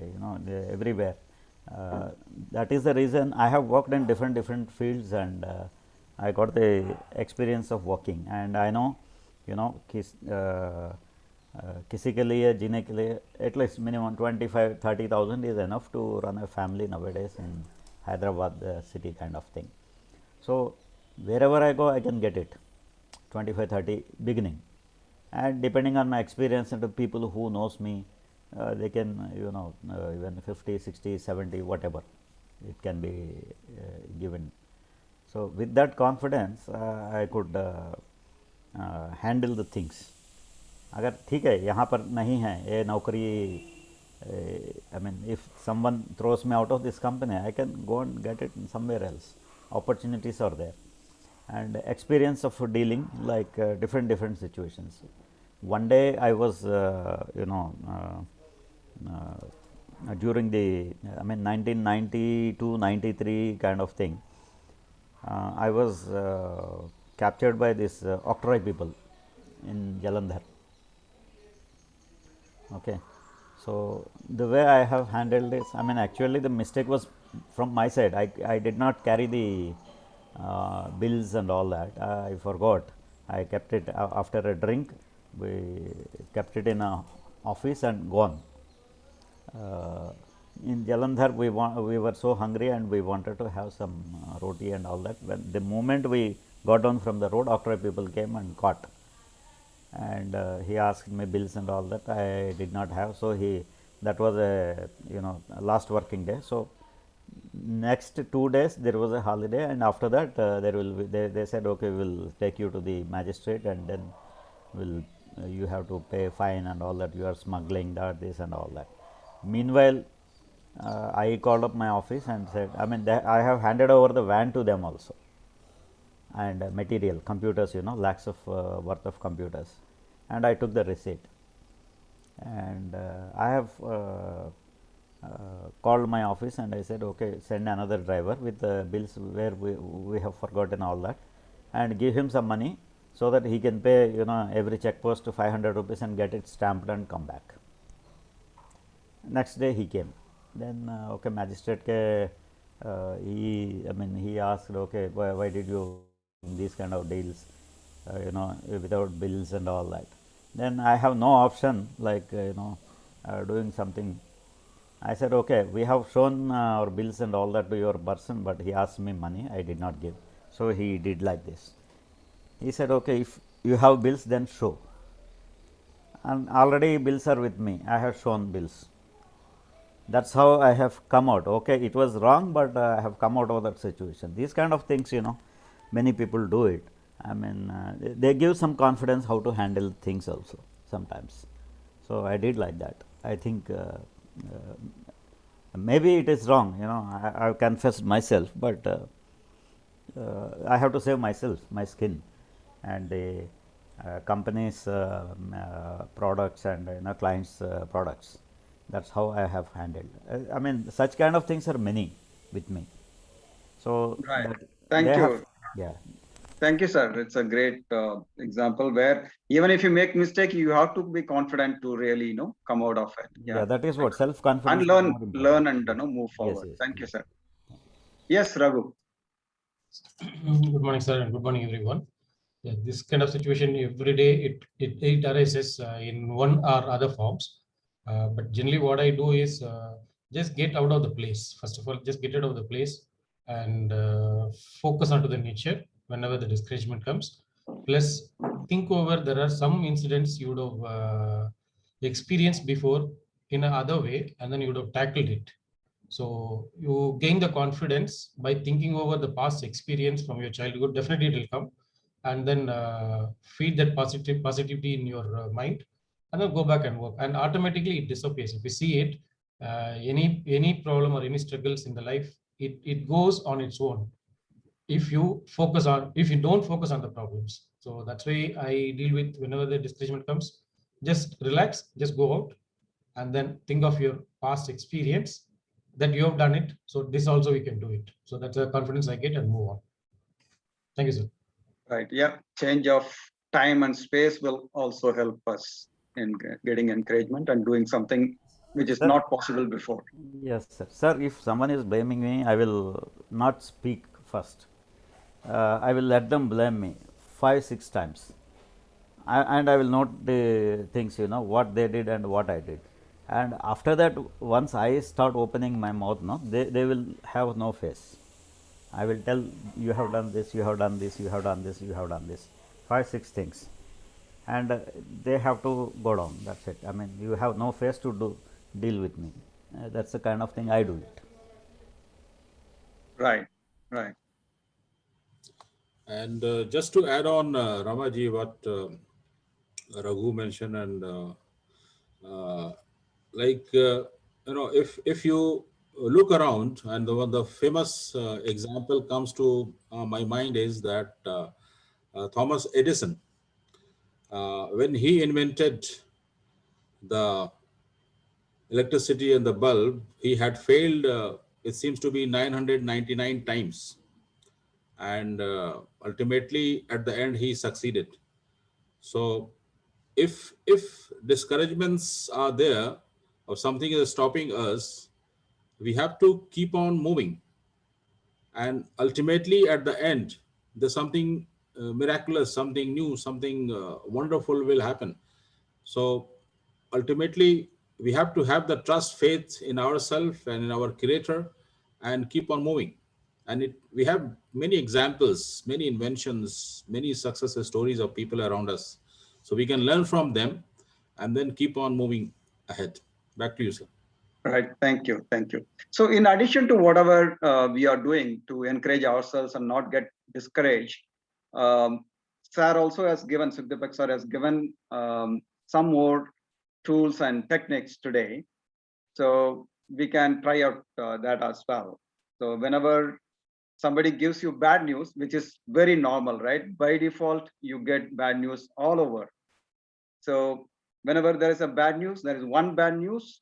everywhere. That is the reason I have worked in different fields, and I got the experience of working, and I know, किसी के लिए जीने के लिए at least minimum 25,000-30,000 is enough to run a family nowadays in Hyderabad city kind of thing. So wherever I go, I can get it 25-30 beginning, and depending on my experience and the people who knows me, they can even 50, 60, 70, whatever it can be given. So with that confidence, I could handle the things. अगर ठीक है यहाँ पर नहीं है ये नौकरी, I mean, if someone throws me out of this company, I can go and get it somewhere else. Opportunities are there, and experience of dealing like different situations. One day I was during the 1992-93 kind of thing, I was captured by this Octroi people in Jalandhar. Okay, so the way I have handled this, actually the mistake was from my side. I did not carry the bills and all that. I forgot. I kept it after a drink. We kept it in a office and gone. In Jalandhar, we were so hungry and we wanted to have some roti and all that. When the moment we got down from the road, Octroi people came and caught. And he asked me bills and all that. I did not have, so that was a last working day. So next 2 days there was a holiday, and after that they said, okay, we will take you to the magistrate, and then you have to pay fine and all that. You are smuggling that, this and all that. Meanwhile, I called up my office and said, I have handed over the van to them also, and material, computers, lakhs of worth of computers, and I took the receipt, and I have called my office and I said, okay, send another driver with the bills where we have forgotten all that, and give him some money so that he can pay every check post to 500 rupees and get it stamped and come back. Next day he came. Then okay, magistrate he asked, okay, why did you these kind of deals without bills and all that. Then I have no option like doing something. I said, okay, we have shown our bills and all that to your person, but he asked me money, I did not give. So he did like this. He said, okay, you have bills, then show. And already bills are with me. I have shown bills. That's how I have come out. Okay, it was wrong, but I have come out of that situation. These kind of things, many people do it. I mean, they give some confidence how to handle things also sometimes. So I did like that. I think maybe it is wrong. I have confessed myself, but I have to save myself, my skin, and the company's products and clients' products. That's how I have handled. I mean, such kind of things are many with me. So Right. that Thank they you. have, yeah. Thank you, sir. It's a great example where even if you make mistake, you have to be confident to really, come out of it. Yeah, that is what self confidence. And learn and move forward. Yes. Thank you, sir. Yes, Raghu. Good morning, sir, and good morning, everyone. Yeah, this kind of situation every day it arises in one or other forms. But generally, what I do is just get out of the place. First of all, just get out of the place and focus onto the nature whenever the discouragement comes. Plus, think over there are some incidents you would have experienced before in another way, and then you would have tackled it. So you gain the confidence by thinking over the past experience from your childhood. Definitely, it will come, and then feed that positivity in your mind, and then go back and work, and automatically it disappears. If you see it, any problem or any struggles in the life, it goes on its own. If you don't focus on the problems. So that's why I deal with whenever the discouragement comes. Just relax, just go out, and then think of your past experience that you have done it. So this also we can do it. So that's a confidence I get and move on. Thank you, sir. Right. Yeah. Change of time and space will also help us in getting encouragement and doing something which is not possible before. Yes, sir. Sir, if someone is blaming me, I will not speak first. I will let them blame me 5-6 times. And I will note the things, what they did and what I did. And after that, once I start opening my mouth, they will have no face. I will tell, you have done this, you have done this, you have done this, you have done this, 5-6 things, and they have to go down. That's it. I mean, you have no face to deal with me. That's the kind of thing I do it. Right. And just to add on, Ramaji, what Raghu mentioned, and if you look around, and the famous example comes to my mind is that Thomas Edison, when he invented the electricity and the bulb, he had failed, it seems to be 999 times. And ultimately, at the end, he succeeded. So if discouragements are there, or something is stopping us, we have to keep on moving. And ultimately, at the end, there's something miraculous, something new, something wonderful will happen. So ultimately, we have to have the trust, faith in ourselves and in our Creator, and keep on moving. And we have many examples, many inventions, many success stories of people around us. So we can learn from them and then keep on moving ahead. Back to you, sir. Right. Thank you. So in addition to whatever we are doing to encourage ourselves and not get discouraged, Sir also has given, Sukdeep sir has given some more tools and techniques today. So we can try out that as well. So whenever somebody gives you bad news, which is very normal, right? By default, you get bad news all over. So whenever there is a bad news, there is one bad news,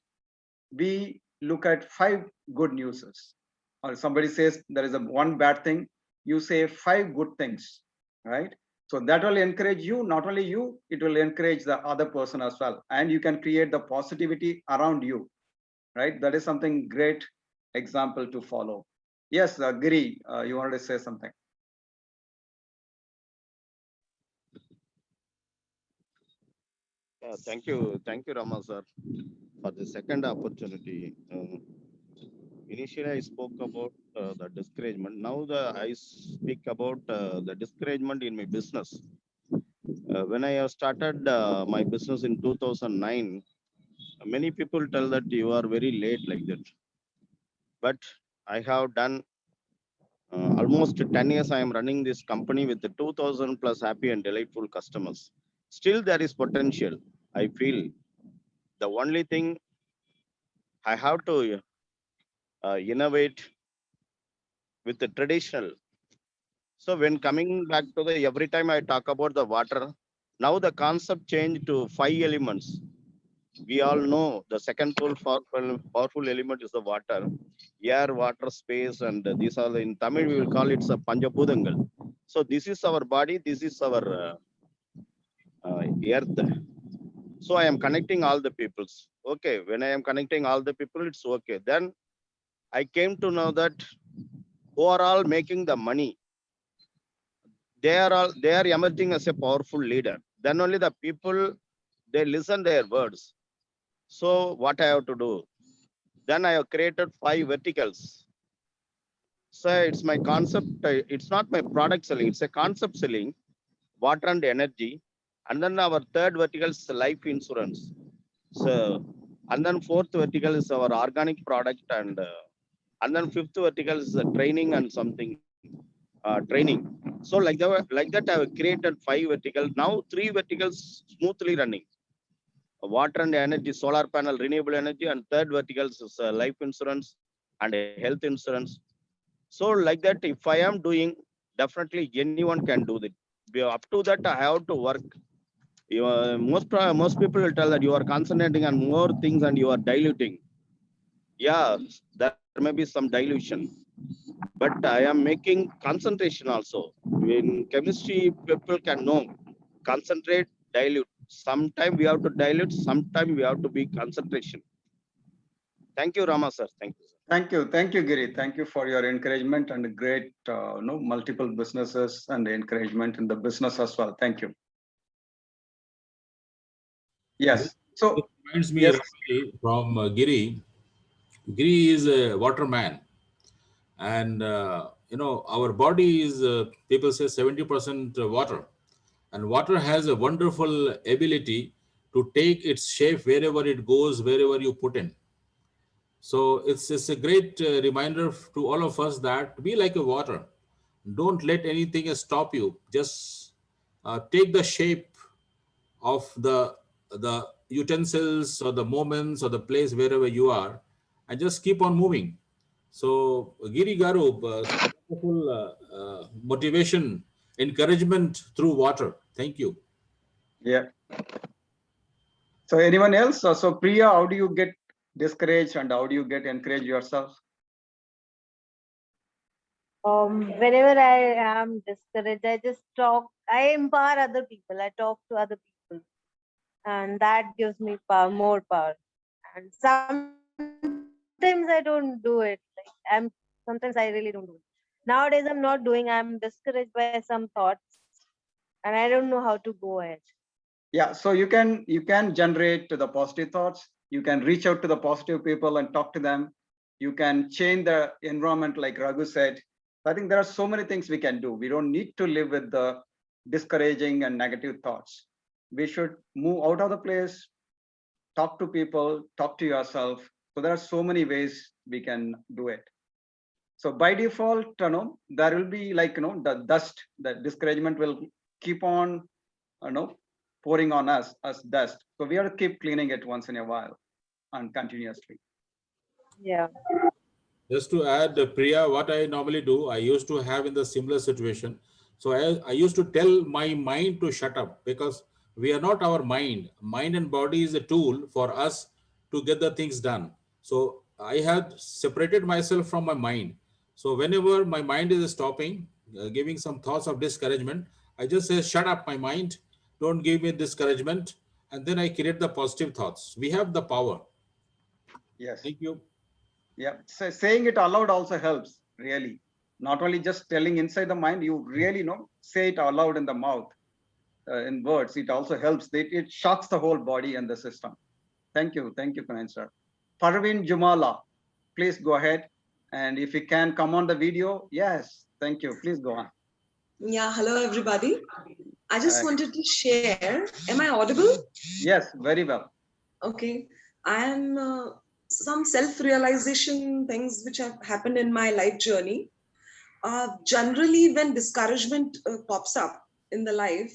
we look at 5 good newses. Or somebody says there is one bad thing, you say 5 good things, right? So that will encourage you, not only you, it will encourage the other person as well. And you can create the positivity around you, right? That is something great example to follow. Yes, Giri, you wanted to say something. Thank you, Rama sir, for the second opportunity. Initially, I spoke about the discouragement. Now I speak about the discouragement in my business. When I have started my business in 2009, many people tell that you are very late like that. But I have done almost 10 years. I am running this company with the 2000 plus happy and delightful customers. Still, there is potential. I feel the only thing I have to innovate with the traditional. So when coming back to the every time I talk about the water, now the concept changed to 5 elements. We all know the second powerful element is the water, air, water, space, and these are in Tamil we will call it a Panjabhudangal. So this is our body, this is our earth. So I am connecting all the peoples. Okay, when I am connecting all the people, it's okay. Then I came to know that who are all making the money, they are emerging as a powerful leader. Then only the people they listen their words. So what I have to do? Then I have created 5 verticals. So it's my concept. It's not my product selling. It's a concept selling, water and energy. And then our third vertical is life insurance. So, and then fourth vertical is our organic product, and then fifth vertical is training and something training. So like that I have created 5 verticals. Now 3 verticals smoothly running. Water and energy, solar panel, renewable energy, and third verticals is life insurance and health insurance. So like that, if I am doing, definitely anyone can do that. Up to that, I have to work. Most people will tell that you are concentrating on more things and you are diluting. Yeah, there may be some dilution, but I am making concentration also. In chemistry, people can know concentrate, dilute. Sometime we have to dilute, sometime we have to be concentration. Thank you, Rama sir. Thank you. Thank you, Giri. Thank you for your encouragement and great, multiple businesses and encouragement in the business as well. Thank you. Yes. So it reminds me yes. from Giri. Giri is a waterman, and our body is people say 70% water, and water has a wonderful ability to take its shape wherever it goes, wherever you put in. So it's a great reminder to all of us that be like a water. Don't let anything stop you. Just take the shape of the utensils or the moments or the place wherever you are, and just keep on moving. So Giri Garu, wonderful motivation, encouragement through water. Thank you. Yeah. So anyone else? So Priya, how do you get discouraged and how do you get encouraged yourself? Whenever I am discouraged, I just talk. I empower other people. I talk to other people, and that gives me power, more power. And sometimes I don't do it. Sometimes I really don't do it. Nowadays, I'm not doing. I'm discouraged by some thoughts, and I don't know how to go ahead. Yeah, so you can generate the positive thoughts. You can reach out to the positive people and talk to them. You can change the environment, like Raghu said. I think there are so many things we can do. We don't need to live with the discouraging and negative thoughts. We should move out of the place, talk to people, talk to yourself. So there are so many ways we can do it. So by default, there will be the dust, the discouragement will keep on, pouring on us as dust. So we have to keep cleaning it once in a while and continuously. Yeah. Just to add, Priya, what I normally do, I used to have in the similar situation. So I used to tell my mind to shut up, because we are not our mind. Mind and body is a tool for us to get the things done. So I had separated myself from my mind. So whenever my mind is stopping, giving some thoughts of discouragement, I just say, shut up, my mind. Don't give me discouragement. And then I create the positive thoughts. We have the power. Yes. Thank you. Yeah. So saying it aloud also helps, really. Not only just telling inside the mind, you really say it aloud in the mouth, in words. It also helps. It shocks the whole body and the system. Thank you. Thank you, Kanai sir. Parveen Jumala, please go ahead. And if you can come on the video, yes. Thank you. Please go on. Yeah, hello everybody. I just wanted to share. Am I audible? Yes, very well. Okay. I am some self-realization things which have happened in my life journey. Generally, when discouragement pops up in the life,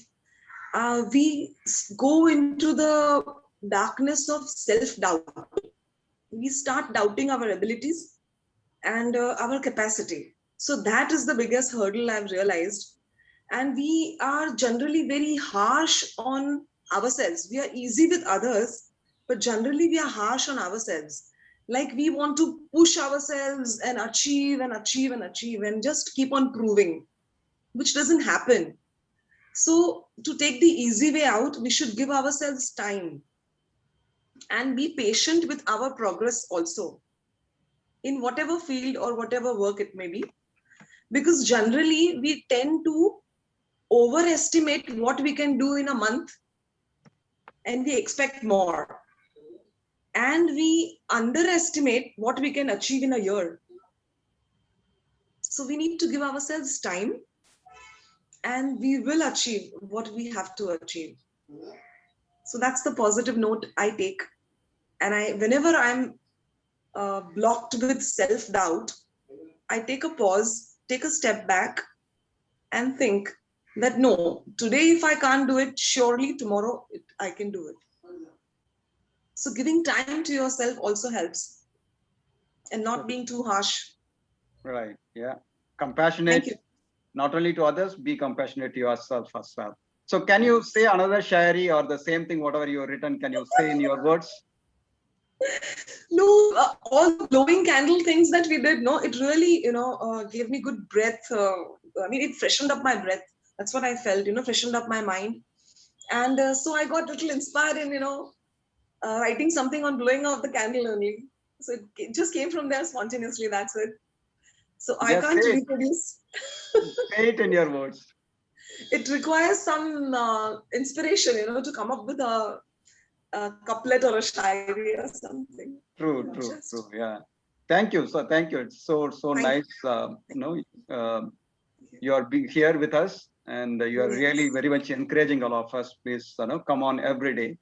we go into the darkness of self-doubt. We start doubting our abilities and our capacity. So that is the biggest hurdle I've realized. And we are generally very harsh on ourselves. We are easy with others, but generally we are harsh on ourselves. Like we want to push ourselves and achieve and achieve and achieve and just keep on proving, which doesn't happen. So to take the easy way out, we should give ourselves time and be patient with our progress also in whatever field or whatever work it may be. Because generally we tend to overestimate what we can do in a month and we expect more. And we underestimate what we can achieve in a year. So we need to give ourselves time and we will achieve what we have to achieve. So that's the positive note I take. And whenever I'm blocked with self-doubt, I take a pause, take a step back and think that no, today if I can't do it, surely tomorrow I can do it. So giving time to yourself also helps and not being too harsh. Right, yeah. Compassionate, not only to others, be compassionate to yourself as well. So can you say another shayari or the same thing, whatever you have written, can you say in your words? No, all the glowing candle things that we did, no, it really, gave me good breath. I mean, it freshened up my breath. That's what I felt, freshened up my mind. And so I got a little inspired in, writing something on blowing out the candle only. So it just came from there spontaneously, that's it. So I can't reproduce. Say it in your words. It requires some inspiration, to come up with a couplet or a shairi or something. True, yeah. Thank you. So thank you. It's so nice. You are being here with us, and you are really very much encouraging all of us. Please, come on every day.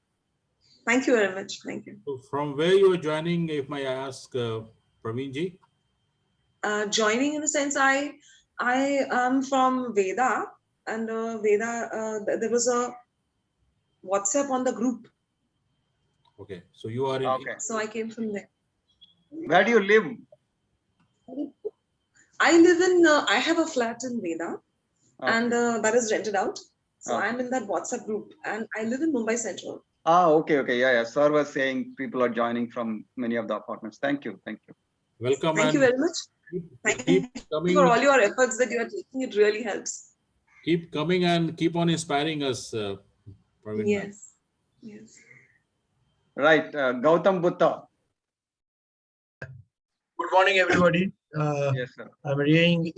Thank you very much. Thank you. So from where you are joining, if I ask, Praveen ji? Joining in the sense, I am from Veda, and Veda. There was a WhatsApp on the group. Okay, so you are in. Okay. So I came from there. Where do you live? I live in. I have a flat in Veda, and that is rented out. So I'm in that WhatsApp group, and I live in Mumbai Central. Okay. Yeah. Sir was saying people are joining from many of the apartments. Thank you. Welcome. Thank you very much. Thank you for all your efforts that you are taking. It really helps. Keep coming and keep on inspiring us, Praveen. Yes. Right, Gautam Buddha. Good morning, everybody. Yes, sir. I'm reading.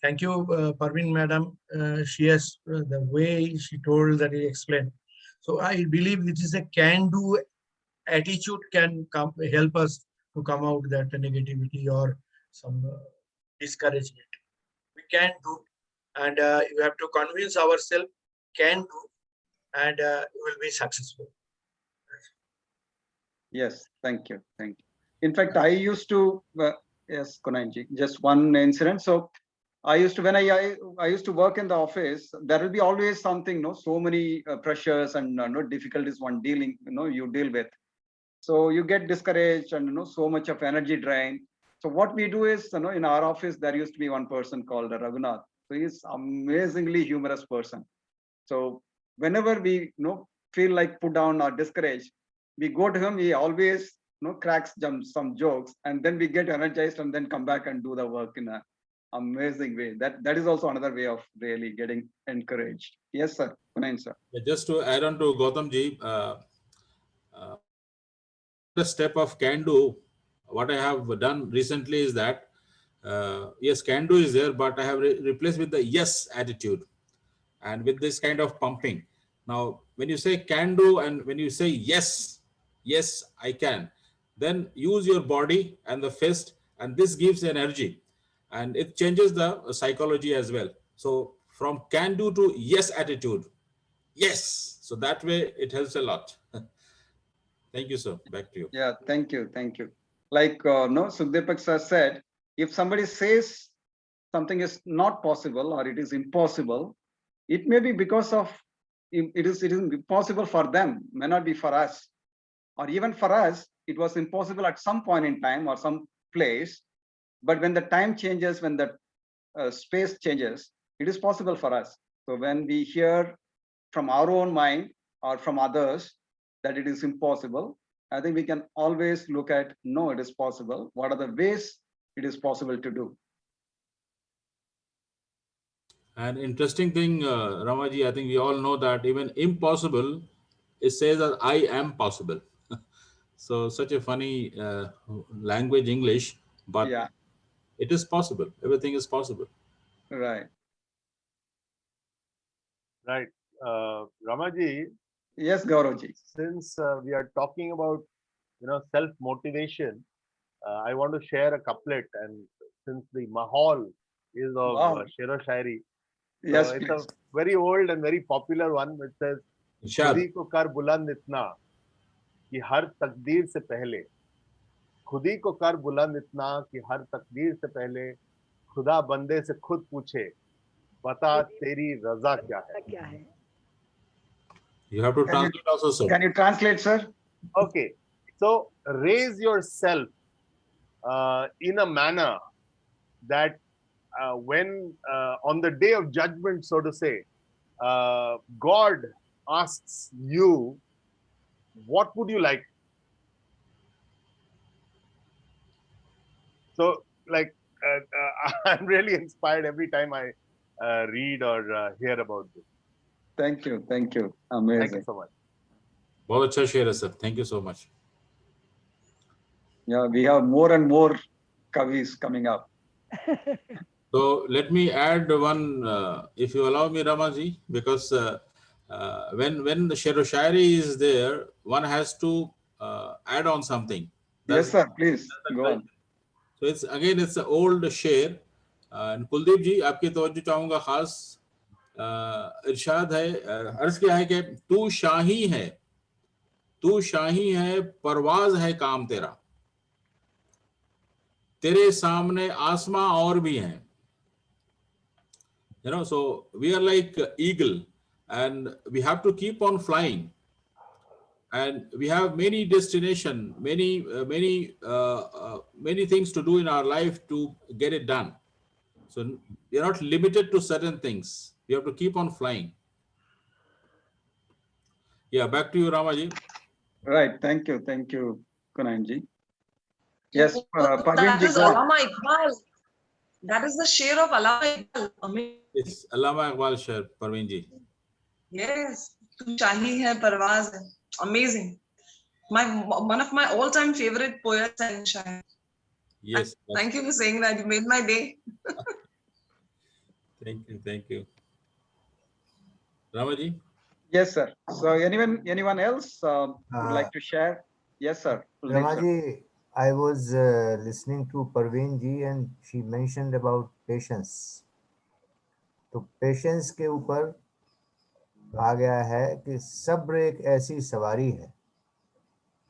Thank you, Parveen madam. She has the way she told that he explained. So I believe it is a can-do attitude can help us to come out that negativity or some discouragement. We can do, and you have to convince ourselves can do, and you will be successful. Yes, thank you. In fact, I used to, yes, Kunanji, just one incident. So I used to, when I used to work in the office, there will be always something, so many pressures and difficulties you deal with. So you get discouraged and so much of energy drain. So what we do is, in our office, there used to be one person called Raghunath. So he's amazingly humorous person. So whenever we feel like put down or discouraged, we go to him. He always cracks some jokes, and then we get energized and then come back and do the work in an amazing way. That is also another way of really getting encouraged. Yes, sir. Kunain, sir. Just to add on to Gautam ji, the step of can do. What I have done recently is that yes, can do is there, but I have replaced with the yes attitude, and with this kind of pumping. Now, when you say can do and when you say yes, I can, then use your body and the fist, and this gives energy and it changes the psychology as well. So from can do to yes attitude. Yes. So that way it helps a lot. Thank you, sir. Back to you. Yeah, thank you. Thank you. Like, no, Sukhdeepak sir said, if somebody says something is not possible or it is impossible, it may be because of, it is impossible for them, may not be for us. Or even for us, it was impossible at some point in time or some place. But when the time changes, when the space changes, it is possible for us. So when we hear from our own mind or from others that it is impossible, I think we can always look at, no, it is possible. What are the ways it is possible to do? An interesting thing, Ramaji, I think we all know that even impossible, it says that I am possible. So such a funny language, English, but yeah, it is possible. Everything is possible. Right. Right. Ramaji. Yes, Gauravji. Since we are talking about, self-motivation, I want to share a couplet, and since the mahal is of Wow. Shero Shairi, Yes, so it's please. a very old and very popular one which says, Irshad. खुदी को कर बुलंद इतना कि हर तकदीर से पहले, खुदी को कर बुलंद इतना कि हर तकदीर से पहले खुदा बंदे से खुद पूछे बता तेरी रजा क्या है. You have to translate also, sir. Can you translate, sir? Okay, so raise yourself in a manner that when on the day of judgment, so to say, God asks you, what would you like? So, like, I'm really inspired every time I read or hear about this. Thank you. Thank you. Amazing. Thank you so much. बहुत अच्छा share है sir. Thank you so much. Yeah, we have more and more kavis coming up. So let me add one, if you allow me, Ramaji, because when the Shero Shairi is there, one has to add on something. Yes, sir. Please go on. So it's again, it's an old share. And Kuldeep ji, आपकी तवज्जो चाहूँगा खास. इरशाद है, अर्ज किया है कि तू शाही है, परवाज है काम तेरा. तेरे सामने आसमां और भी हैं. So we are like eagle, and we have to keep on flying. And we have many destination, many things to do in our life to get it done. So we are not limited to certain things. We have to keep on flying. Yeah, back to you, Ramaji. Right. Thank you. Thank you, Kunanji. Yes, That Parveen ji, is go on. Allama Iqbal. That is the share of Allama Iqbal. Amazing. It's Allama Iqbal share, Parveen ji. Yes, Tu Shahi hai, Parwaz hai. Amazing. One of my all-time favorite poets and shair. Yes. Thank you for saying that. You made my day. Thank you. Ramaji? Yes, sir. So anyone else would like to share? Yes, sir. Ramaji, I was listening to Parveen ji and she mentioned about patience. तो patience के ऊपर कहा गया है कि सब्र एक ऐसी सवारी है,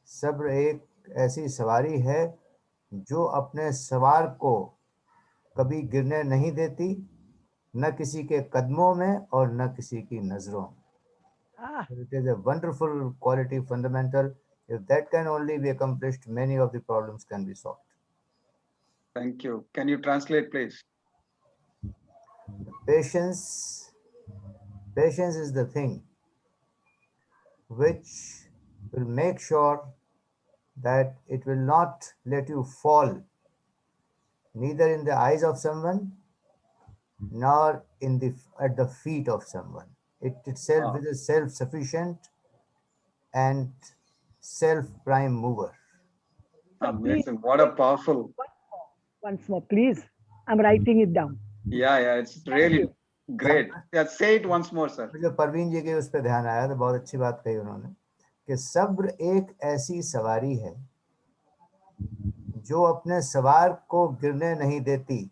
सब्र एक ऐसी सवारी है जो अपने सवार को कभी गिरने नहीं देती, न किसी के कदमों में और न किसी की नजरों में. It is a wonderful quality, fundamental. If that can only be accomplished, many of the problems can be solved. Thank you. Can you translate, please? Patience is the thing which will make sure that it will not let you fall neither in the eyes of someone nor at the feet of someone. It itself is a self-sufficient and self-prime mover. Amazing. What a powerful. Once more, please. I'm writing it down. Yeah, it's really great. Yeah, say it once more, sir. जो परवीन जी के उस पर ध्यान आया तो बहुत अच्छी बात कही उन्होंने कि सब्र एक ऐसी सवारी है जो अपने सवार को गिरने नहीं देती,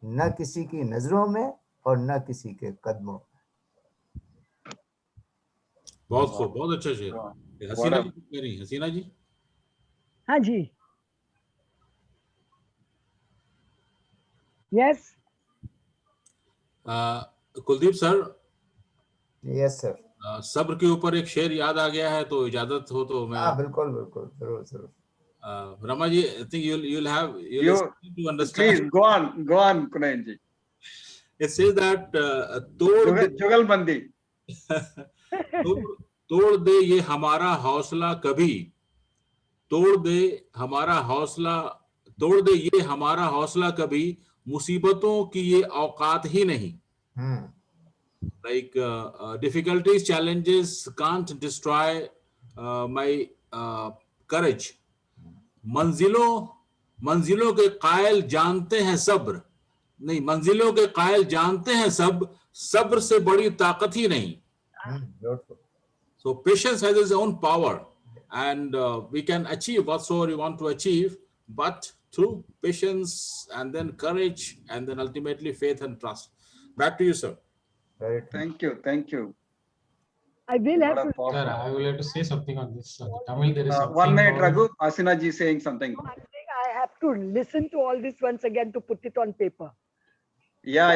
न किसी की नजरों में और न किसी के कदमों में। बहुत खूब, बहुत अच्छा शेर। हसीना जी कुछ कह रही हैं? हसीना जी। हाँ जी। Yes. Kuldeep sir. Yes sir. सब्र के ऊपर एक शेर याद आ गया है, तो इजाजत हो तो मैं। हाँ बिल्कुल बिल्कुल, जरूर जरूर। Rama ji, I think you'll You to understand. please go on, Kunayan ji. It says that जुगलबंदी तोड़ दे ये हमारा हौसला कभी, तोड़ दे हमारा हौसला, तोड़ दे ये हमारा हौसला कभी, मुसीबतों की ये औकात ही नहीं. Like difficulties, challenges can't destroy my courage. मंजिलों के कायल जानते हैं सब्र, नहीं, मंजिलों के कायल जानते हैं सब्र से बड़ी ताकत ही नहीं. So patience has its own power, and we can achieve whatsoever we want to achieve, but through patience and then courage and then ultimately faith and trust. Back to you, sir. Thank you. I will have to. Sir, I will have to say something on this. Tamil, there is something 1 minute, called- Raghu. Asina ji saying something. I'm saying I have to listen to all this once again to put it on paper. Yeah.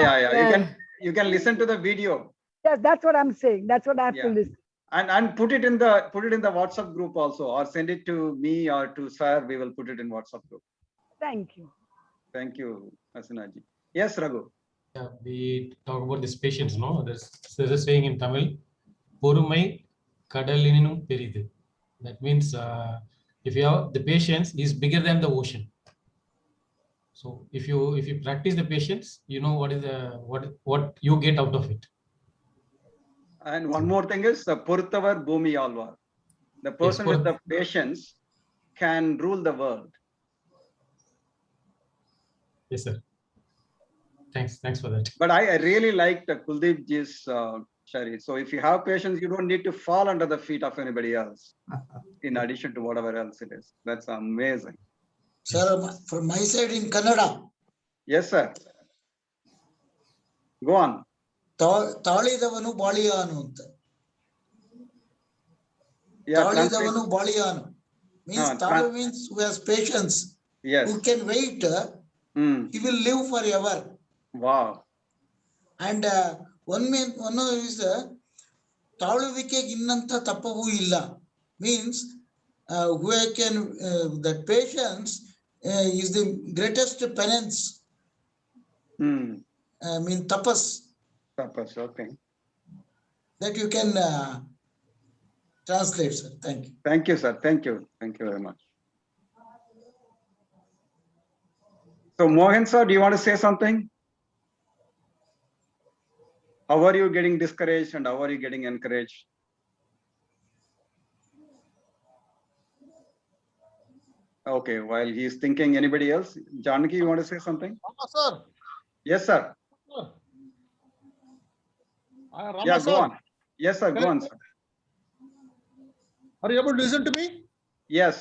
You can listen to the video. Yes, that's what I'm saying. That's what I have to listen. And put it in the WhatsApp group also, or send it to me or to sir. We will put it in WhatsApp group. Thank you. Thank you, Asina ji. Yes, Raghu. Yeah, we talk about this patience, no? There's a saying in Tamil, பொறுமை கடலினும் பெரிது. That means if you have the patience is bigger than the ocean. So if you practice the patience, you know what you get out of it. And one more thing is the Purtavar Bhumi Alvar. The person with the patience can rule the world. Yes, sir. Thanks for that. But I really liked Kuldeep ji's Shari. So if you have patience, you don't need to fall under the feet of anybody else, in addition to whatever else it is. That's amazing. Sir, from my side in Kannada. Yes, sir. Go on. ತಾಳಿದವನು ಬಾಳಿಯಾನು ಅಂತ. ತಾಳಿದವನು ಬಾಳಿಯಾನು means talu means who has patience. Yes. Who can wait, he will live forever. Wow. And one is ತಾಳುವಿಕೆಗೆ ಇನ್ನಂತ ತಪ್ಪವೂ ಇಲ್ಲ. Means who can that patience is the greatest penance. I mean tapas. Tapas, okay. That you can translate, sir. Thank you. Thank you, sir. Thank you very much. So Mohan sir, do you want to say something? How are you getting discouraged and how are you getting encouraged? Okay, while he is thinking, anybody else? Janaki, you want to say something? Sir. Yes, sir. Yeah, go on. Yes, sir. Go on, sir. Are you able to listen to me? Yes.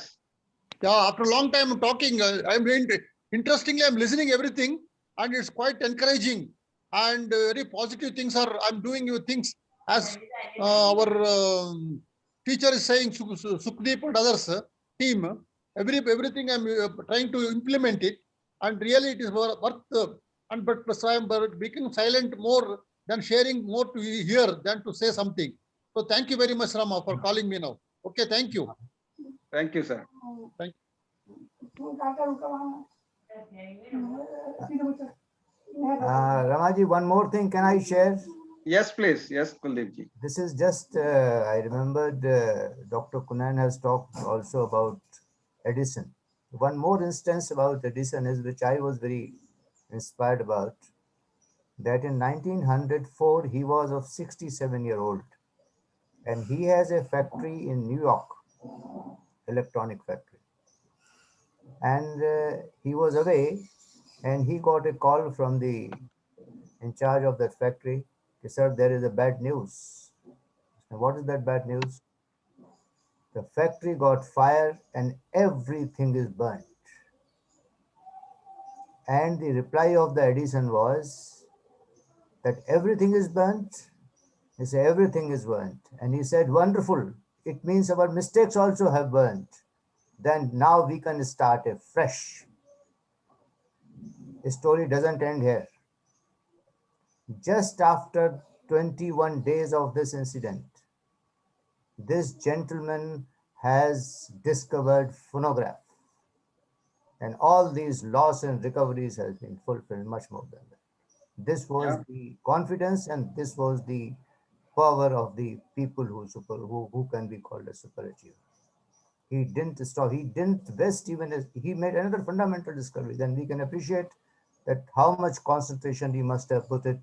Yeah, after a long time talking, I'm interestingly, I'm listening everything, and it's quite encouraging and very positive things are. I'm doing things as our teacher is saying, Sukhdeep and others team. Everything I'm trying to implement it, and really it is worth. But I'm becoming silent more than sharing more to hear than to say something. So thank you very much, Rama, for calling me now. Okay, thank you. Thank you, sir. Thank you. Ramaji, one more thing, can I share? Yes, please. Yes, Kuldeep ji. This is just, I remembered Dr. Kunan has talked also about Edison. One more instance about Edison is which I was very inspired about, that in 1904, he was of 67-year-old and he has a factory in New York, electronic factory. And he was away and he got a call from the in charge of that factory. He said, there is a bad news. And what is that bad news? The factory got fire and everything is burnt. And the reply of the Edison was, that everything is burnt? He said, everything is burnt. And he said, wonderful. It means our mistakes also have burnt. Then now we can start afresh. The story doesn't end here. Just after 21 days of this incident, this gentleman has discovered phonograph. And all these loss and recoveries has been fulfilled, much more than that. This was the confidence and this was the power of the people who can be called a superachiever. He didn't stop, he didn't rest even as he made another fundamental discovery. Then we can appreciate that how much concentration he must have put it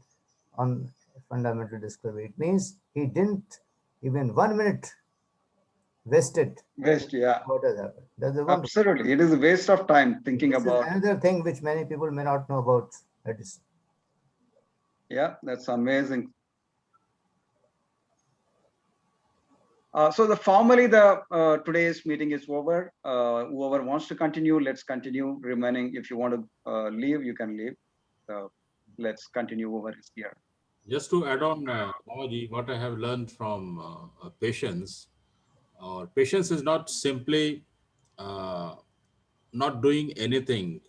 on fundamental discovery. It means he didn't even 1 minute wasted. Waste, yeah. What has happened? That's a wonderful. Absolutely. It is a waste of time thinking This is about. another thing which many people may not know about Edison. Yeah, that's amazing. So formally the today's meeting is over. Whoever wants to continue, let's continue. Remaining, if you want to leave, you can leave. Let's continue over here. Just to add on, Mamaji, what I have learned from patience, patience is not simply not doing anything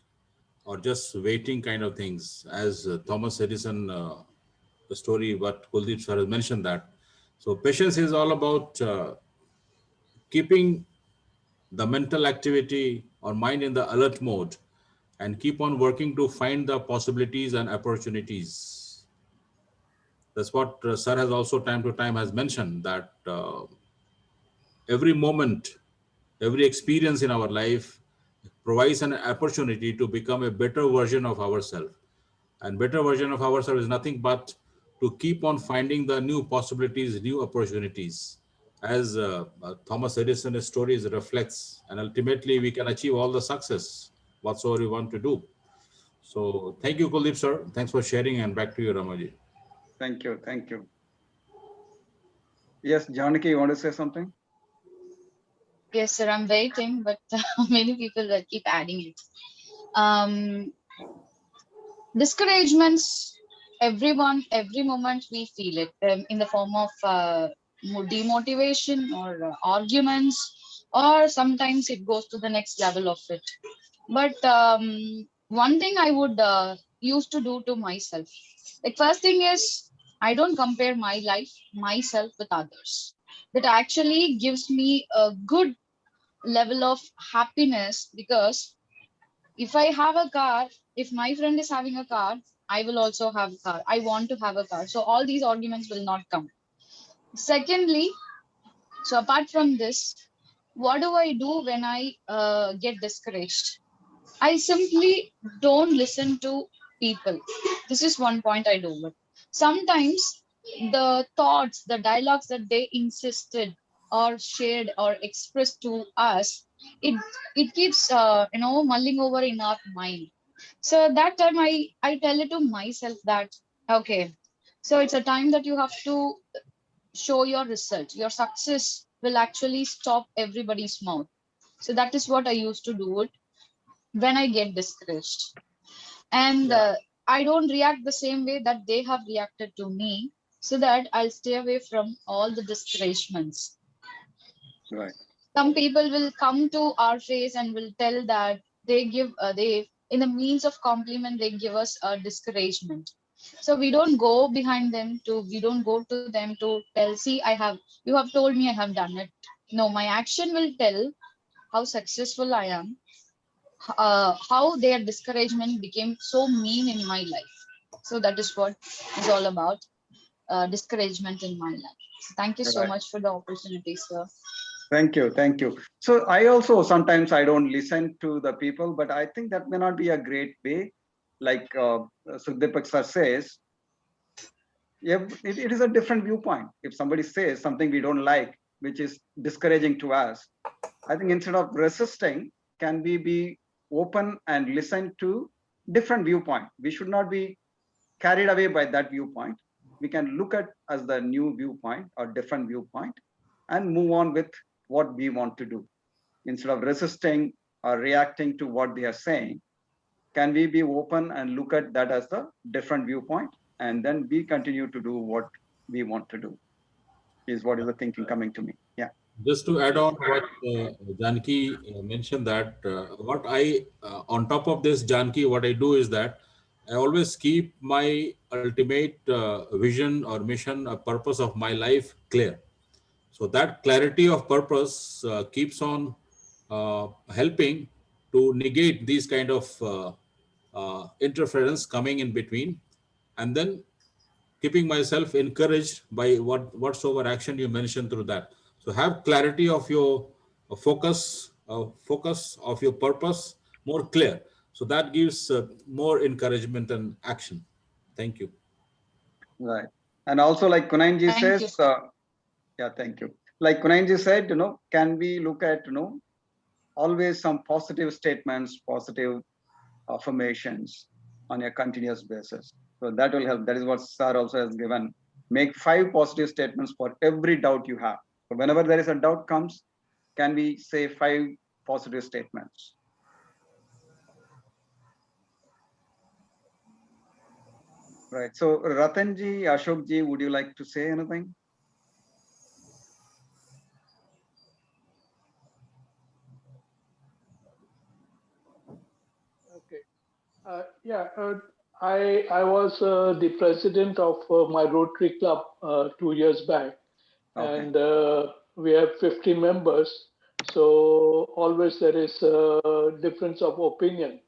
or just waiting kind of things. As Thomas Edison, the story what Kuldeep sir has mentioned that. So patience is all about keeping the mental activity or mind in the alert mode and keep on working to find the possibilities and opportunities. That's what sir has also time to time has mentioned, that every moment, every experience in our life provides an opportunity to become a better version of ourselves. And better version of ourselves is nothing but to keep on finding the new possibilities, new opportunities. As Thomas Edison's stories reflects, and ultimately we can achieve all the success whatsoever we want to do. So thank you, Kuldeep sir. Thanks for sharing, and back to you, Ramaji. Thank you. Thank you. Yes, Janaki, you want to say something? Yes, sir, I'm waiting, but many people will keep adding it. Discouragements, every moment we feel it in the form of demotivation or arguments, or sometimes it goes to the next level of it. But one thing I would used to do to myself, like first thing is, I don't compare my life, myself with others. That actually gives me a good level of happiness, because if I have a car, if my friend is having a car, I will also have a car. I want to have a car. So all these arguments will not come. Secondly, so apart from this, what do I do when I get discouraged? I simply don't listen to people. This is one point I do. But sometimes the thoughts, the dialogues that they insisted or shared or expressed to us, it keeps mulling over in our mind. So that time I tell it to myself that, okay, so it's a time that you have to show your result. Your success will actually stop everybody's mouth. So that is what I used to do it when I get discouraged. And I don't react the same way that they have reacted to me, so that I'll stay away from all the discouragements. Right. Some people will come to our face and will tell that they give, in the means of compliment, they give us a discouragement. So we don't go behind them we don't go to them to tell, see, you have told me I have done it. No, my action will tell how successful I am, how their discouragement became so mean in my life. So that is what is all about, discouragement in my life. So thank you so much for the opportunity, sir. Thank you. Thank you. So I also, sometimes I don't listen to the people, but I think that may not be a great way. Like Sukhdeepak sir says, it is a different viewpoint. If somebody says something we don't like, which is discouraging to us, I think instead of resisting, can we be open and listen to different viewpoint? We should not be carried away by that viewpoint. We can look at as the new viewpoint or different viewpoint and move on with what we want to do. Instead of resisting or reacting to what they are saying, can we be open and look at that as the different viewpoint and then we continue to do what we want to do, is what is the thinking coming to me. Yeah. Just to add on what Janki mentioned, that what I, on top of this, Janki, what I do is that I always keep my ultimate vision or mission or purpose of my life clear. So that clarity of purpose keeps on helping to negate these kind of interference coming in between, and then keeping myself encouraged by whatsoever action you mentioned through that. So have clarity of your focus of your purpose more clear. So that gives more encouragement and action. Thank you. Right. And also, like Kunanji Thank you. says, yeah, thank you. Like Kunanji said, can we look at, always some positive statements, positive affirmations on a continuous basis. So that will help. That is what Sir also has given. Make 5 positive statements for every doubt you have. So whenever there is a doubt comes, can we say 5 positive statements? Right. So Ratanji, Ashokji, would you like to say anything? Okay. I was the president of my Rotary Club 2 years back, and we have 50 members. So always there is a difference of opinion.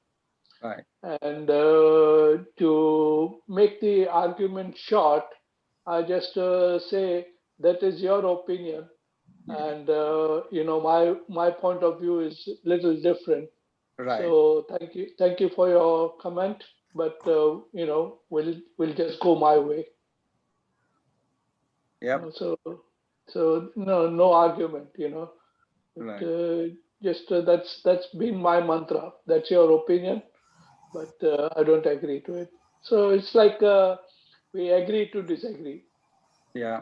Right. And to make the argument short, I just say that is your opinion, and my point of view is little different. Right. So thank you for your comment, but we'll just go my way. Yep. So no argument, Right. Just that's been my mantra. That's your opinion, but I don't agree to it. So it's like we agree to disagree. Yeah.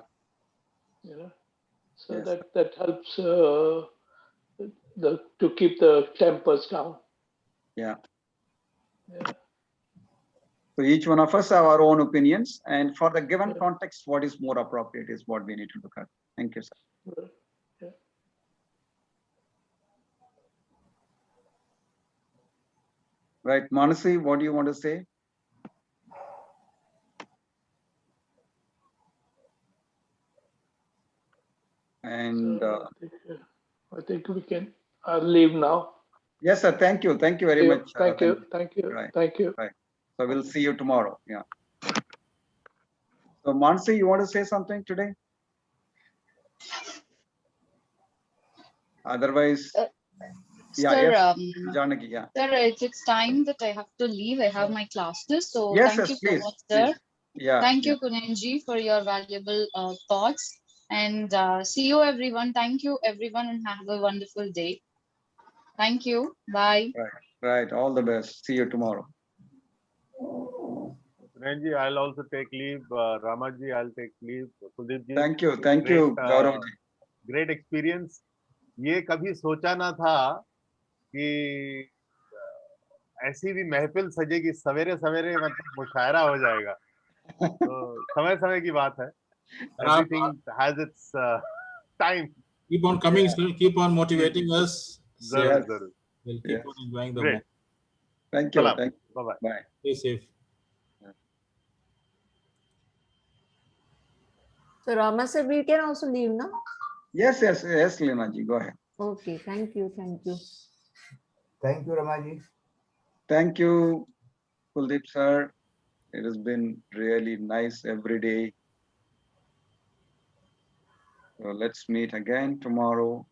So Yes. that helps to keep the tempers down. Yeah. Yeah. So each one of us have our own opinions, and for the given context, what is more appropriate is what we need to look at. Thank you, sir. Yeah. Right, Manasi, what do you want to say? And I think we can leave now. yes, sir. Thank you. Thank you very much. Thank you. Thank you. Right. Thank you. Right. So we'll see you tomorrow. Yeah. So Mansi, you want to say something today? Otherwise, yeah, Sir, yes. Janaki, yeah. sir, it's time that I have to leave. I have my classes. So Yes, thank yes, you so please, much, sir. please. Yeah. Thank yeah. you, Kunenji, for your valuable thoughts. And see you, everyone. Thank you, everyone, and have a wonderful day. Thank you. Bye. Right. Right. All the best. See you tomorrow. Ranji, I'll also take leave. Ramaji, I'll take leave. Sudeepji. Thank you. Thank you, Gaurav ji. Great experience. ये कभी सोचा ना था कि ऐसी भी महफिल सजेगी सवेरे सवेरे, मतलब मुशायरा हो जाएगा. तो समय समय की बात है. Everything has its time. Keep on coming, sir. Keep on motivating us. Zarur, zarur. We'll keep on enjoying the Great. moment. Thank you. Salam. Thank you. Bye-bye. Bye. Stay safe. So Rama sir, we can also leave now. Yes, yes, yes, Lena ji, go ahead. Okay, thank you, thank you. Thank you, Ramaji. Thank you, Kuldeep sir. It has been really nice every day. So let's meet again tomorrow.